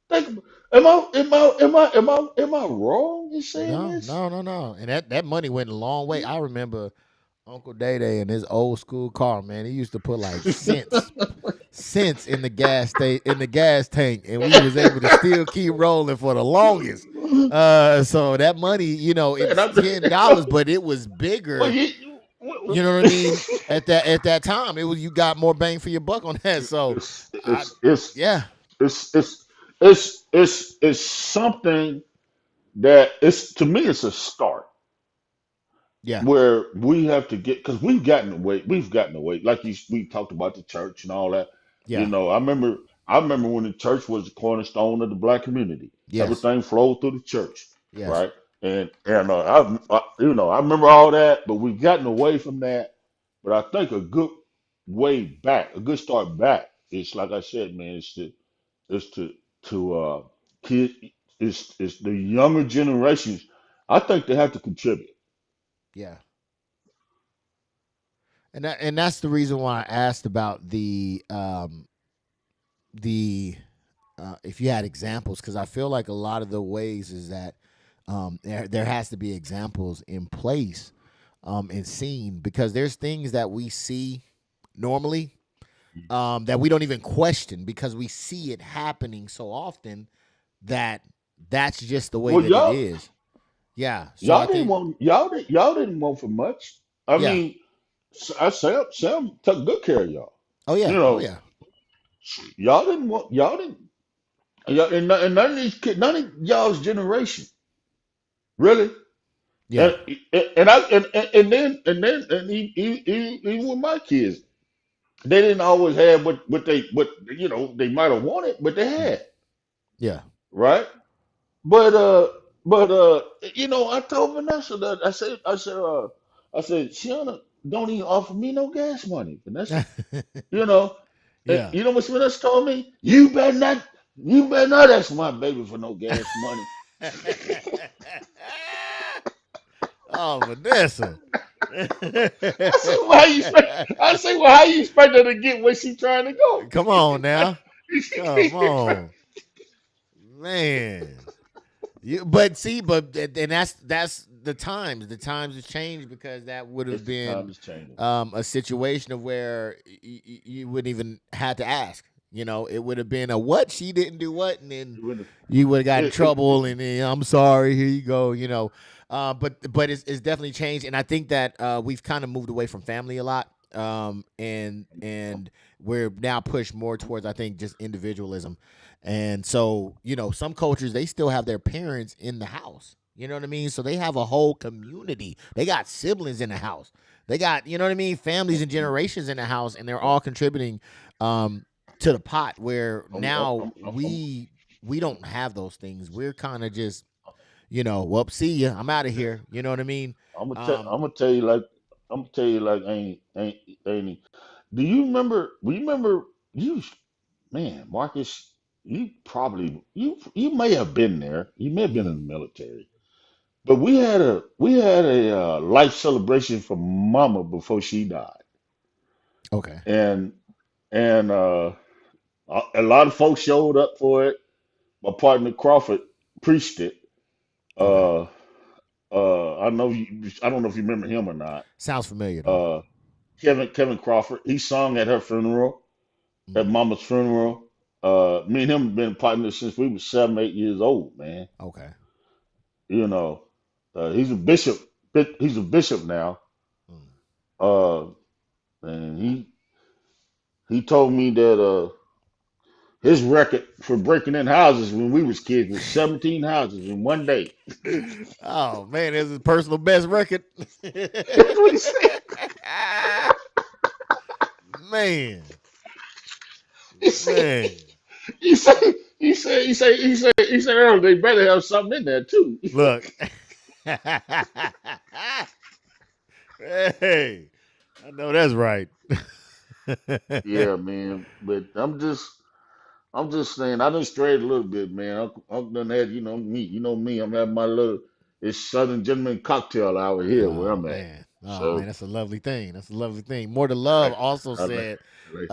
Think, am I wrong in saying No, this? no, no, no. And that money went a long way. I remember Uncle Day Day in his old school car, man. He used to put like cents in the in the gas tank, and we was able to still keep rolling for the longest. So that money, Man, it's $10, but it was well, bigger. you, You know what I mean? At that time, it was you got more bang for your buck on that. So, it's I it's it's yeah, it's it's it's something that it's to me it's a start yeah, where we have to get because we've gotten away like we talked about the church and all that. yeah, I remember when the church was the cornerstone of the black community. yes, Everything flowed through the church, yes, right? I remember all that, but we've gotten away from that. But I think a good way back, a good start back is like I said, man, is to kid is the younger generations. I think they have to contribute. Yeah. And that's the reason why I asked about the if you had examples, because I feel like a lot of the ways is that there has to be examples in place and seen, because there's things that we see normally that we don't even question because we see it happening so often that that's just the way Well, that it is. Yeah. So I think y'all didn't want for much. I yeah. mean, Sam took good care of y'all. Oh You yeah. Oh know, yeah. y'all didn't, and none of these kids, none of y'all's generation, really. Yeah. And even with my kids, they didn't always have what they might have wanted, but they had, Yeah. right? But I told Vanessa that I said, Shiona, don't even offer me no gas money, Vanessa. You know, and Yeah. you know what Vanessa told me? You better not ask my baby for no gas money. Oh, Vanessa. I said, well, how you expect her to get where she trying to go? Come on now. Come on. Man. And that's the times. The times have changed, because that would have It's the time been is changing. a situation of where you wouldn't even had to ask. It would have been a what, she didn't do what, and then you would have got in trouble, and then I'm sorry, here you go. But it's definitely changed, and I think that we've kind of moved away from family a lot, and we're now pushed more towards, I think, just individualism. And so, some cultures, they still have their parents in the house. You know what I mean? So they have a whole community. They got siblings in the house. They got, you know what I mean, families and generations in the house, and they're all contributing to the pot, where now we don't have those things. We're kind of just, well, see ya, I'm out of here. You know what I mean? I'm gonna tell you like ain't. Do you remember? Remember you, man, Marcus? You may have been there. You may have been in the military. But we had a life celebration for Mama before she died, Okay. and a lot of folks showed up for it. My partner Crawford preached it. Okay. Uh, I don't know if you remember him or not. Sounds familiar though. Uh, Kevin Crawford. He sung at her funeral, at Mm. Mama's funeral. Me and him have been partners since we were 7, 8 years old, man. Okay. You know, he's a bishop. He's a bishop now. Mm. And he told me that his record for breaking in houses when we was kids was 17 houses in one day. Oh man, this is personal best record. That's what he said. Man. He said, Man. Earl, they better have something in there too. Look. Hey, I know that's right. Yeah, man. But I'm just saying, I done strayed a little bit, man. Uncle done had, me. I'm having my little, it's Southern Gentleman cocktail hour here where Oh I'm at. man. Oh man, So that's a lovely thing. That's a lovely thing. More to love also I like, said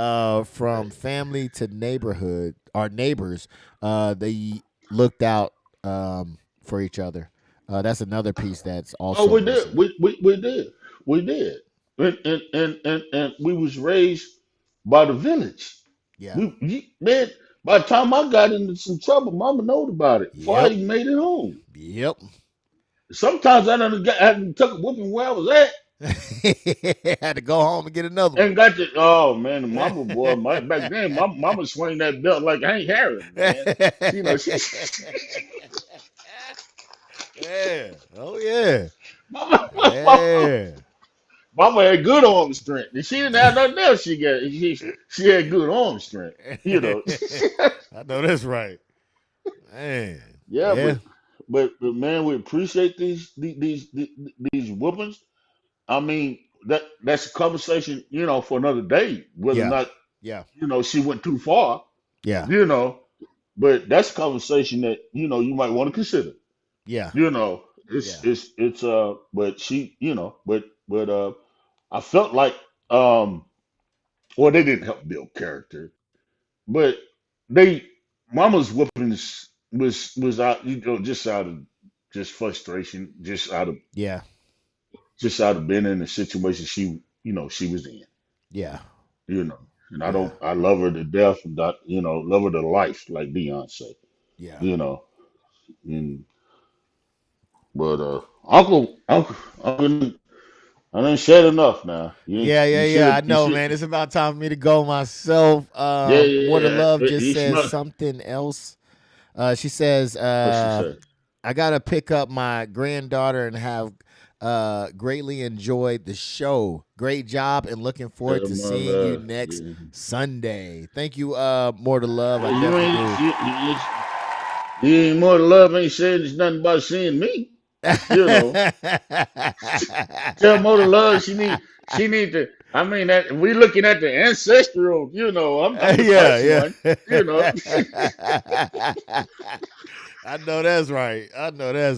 I like, from family to neighborhood, our neighbors, they looked out for each other. That's another piece that's oh, also we did. missing. We did. And we was raised by the village. Yeah. Man, by the time I got into some trouble, Mama knowed about it before I Yep. even made it home. Yep. Sometimes I done took a whooping where I was at Had to go home and get another one. and got to. Oh man, the mama boy, back then, my mama swing that belt like Hank Aaron, man. She Yeah. Oh yeah. mama, Yeah. mama had good arm strength, and she didn't have nothing else. She had good arm strength, you know. I know that's right. Man. Yeah, Yeah. but man, we appreciate these whoopings. I mean, that's a conversation, for another day, whether or Yeah. not, Yeah. she went too far, Yeah. you know. But that's a conversation that, you might want to consider, Yeah. But she, I felt like, well, they didn't help build character, but they, Mama's whoopings was out, just out of just frustration, Yeah. just out of being in the situation she was in, Yeah. you know. And Yeah. I love her to death, and love her to life, like Dion say, Yeah. you know. And but Uncle, I done said enough now. You Yeah. I should, know, man. It's about time for me to go myself. yeah, More to yeah, love yeah. just You says smell. something else. She says, What she say? I gotta pick up my granddaughter and have greatly enjoyed the show. Great job and looking forward Tell to my seeing you love. next Yeah. Sunday. Thank you, More to Love. I You definitely ain't do. you ain't more to love ain't saying it's nothing about seeing me. You know. Tell more to love she need to. I mean that we looking at the ancestral. I'm the first Yeah. one. You know. I know that's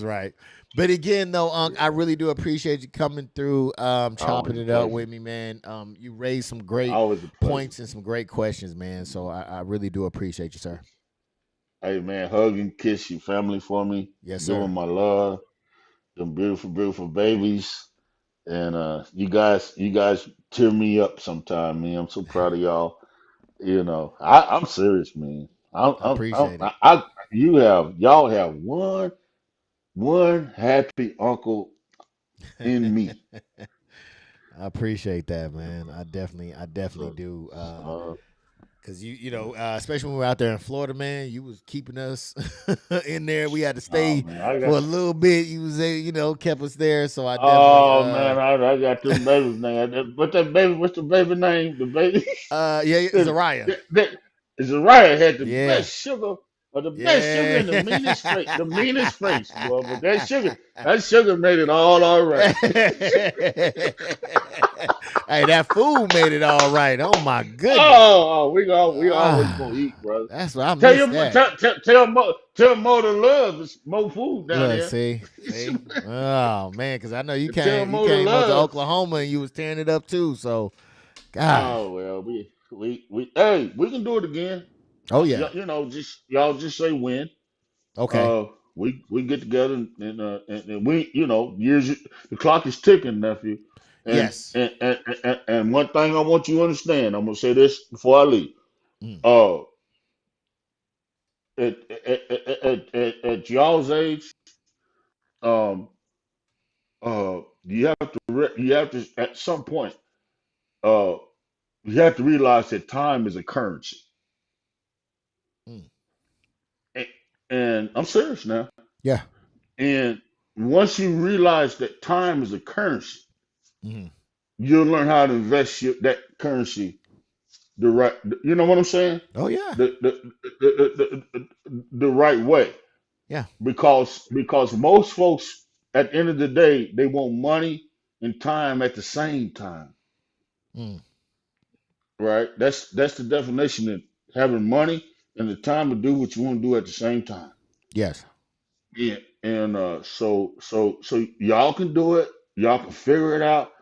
right. But again, though, Unc, I really do appreciate you coming through, chopping Always a it up pleasure. with me, man. You raised some great Always a pleasure. points and some great questions, man. So I really do appreciate you, sir. Hey man, hug and kiss your family for me. Yes, Give sir. them my love. Them beautiful, beautiful babies. And you guys tear me up sometime, man. I'm so proud of y'all. I'm serious, man. I appreciate it. Y'all have one happy uncle in me. I appreciate that, man. I definitely So, do. uh, Cause especially when we were out there in Florida, man, you was keeping us in there. We had to stay man, I for got. a little bit. You was, kept us there. So I definitely, Oh man, I got them babies name. What's the baby name? The baby. yeah, the, Zariah. Zariah had the Yeah, best sugar, or the best sugar yeah. in the meanest face, boy. But that sugar made it all right. Hey, that food made it all right. Oh my goodness. We always gonna Ah, eat, brother. that's what I Tell miss you, that. tell Mo to love. There's more food down Look, there. see. Oh man, because I know you Tell came, you Mo to came up to love. Oklahoma and you was tearing it up too. So, God. Oh well, hey, we can do it again. Oh yeah. Just y'all just say when. Okay. We get together and we, years. The clock is ticking, nephew. And Yes. and and and one thing I want you to understand. I'm gonna say this before I leave. Mm. Uh, at y'all's age, um, you have to at some point, uh, you have to realize that time is a currency. Mm. And, and I'm serious now. Yeah. And once you realize that time is a currency, Hmm. you'll learn how to invest that currency the right. You know what I'm saying? Oh yeah. The right way. Yeah. Because most folks at the end of the day they want money and time at the same time, Mm. right? That's the definition of having money and the time to do what you want to do at the same time. Yes. Yeah, and so y'all can do it. Y'all can figure it out.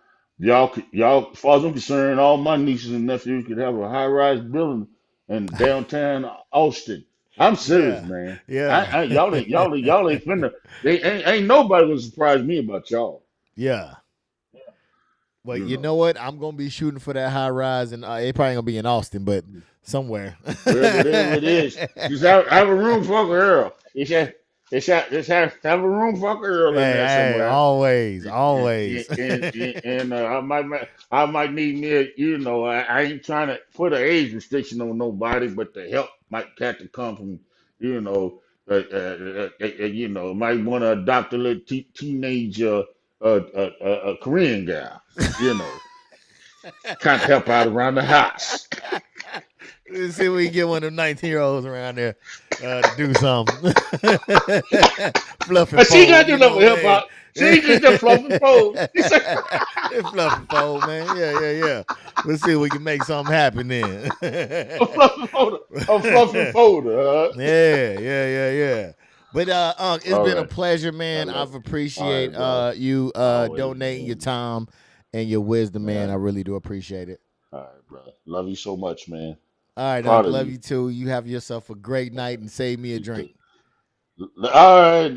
As far as I'm concerned, all my nieces and nephews could have a high-rise building in downtown Austin. I'm serious, Yeah. man. Yeah. Y'all ain't finna. They ain't nobody gonna surprise me about y'all. Yeah. Well, You you know, know what? I'm gonna be shooting for that high rise, and it probably gonna be in Austin, but somewhere. whatever it is, just have a room for Uncle Earl. Just have a room for Uncle Earl in there Hey, somewhere. always, and, always. I might need me I ain't trying to put an age restriction on nobody, but the help might have to come from you know might want to adopt a little teenage Korean gal, you know kind of help out around the house. Let's see if we can get one of them 19-year-olds around there to do something. Fluff and But she got fold, to you know know, help man. out. She ain't just the fluff and fold. It's fluff and fold, man. Yeah. We'll see if we can make something happen then. A fluff and folder. A fluff and folder. Yeah. But it's All been a right. pleasure, man. I love I've it. appreciate All right, bro. you Always, donating your man. time and your wisdom, man. Yeah. I really do appreciate it. All right, bro. Love you so much, man. All right, Proud Unc. of Love you. you too. You have yourself a great night and save me a You drink. too. All right,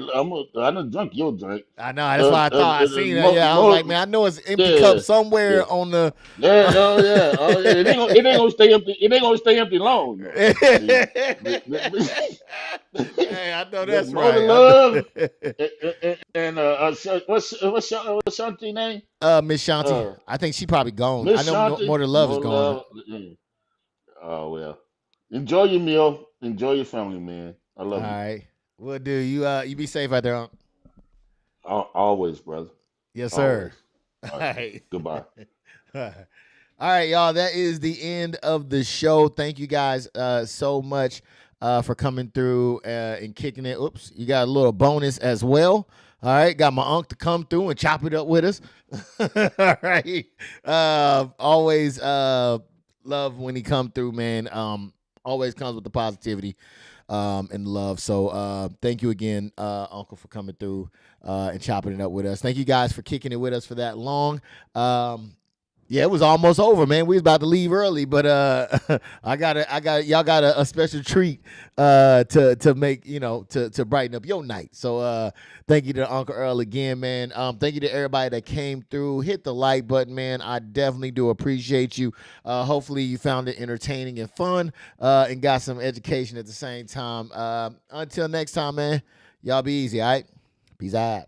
I done drunk your drink. I know. That's why I thought I seen that. Mo, Yeah, I was mo, like, man, I know it's an empty cup yeah, yeah, somewhere on the. yeah. Oh yeah, oh yeah. It ain't gonna stay empty. It ain't gonna stay empty long though. See, Hey, I know there's that's more to right. love. And what's Shanti name? Miss Shanti. Uh, I think she probably gone. I Miss know Shanti. More Than Love is More gone. love. Oh well. Enjoy your meal. Enjoy your family, man. I All love you. right. Well, dude, you be safe out there, Unc. Always, brother. Yes, Always. sir. All All right. right. Goodbye. All right, y'all. That is the end of the show. Thank you guys so much for coming through and kicking it. Oops, you got a little bonus as well. All right, got my uncle to come through and chop it up with us. All right. Always love when he come through, man. Always comes with the positivity and love. So thank you again, Uncle, for coming through and chopping it up with us. Thank you guys for kicking it with us for that long. Yeah, it was almost over, man. We was about to leave early, but y'all got a special treat to make, to brighten up your night. So thank you to Uncle Earl again, man. Thank you to everybody that came through. Hit the like button, man. I definitely do appreciate you. Hopefully you found it entertaining and fun and got some education at the same time. Until next time, man, y'all be easy, all right? Peace out.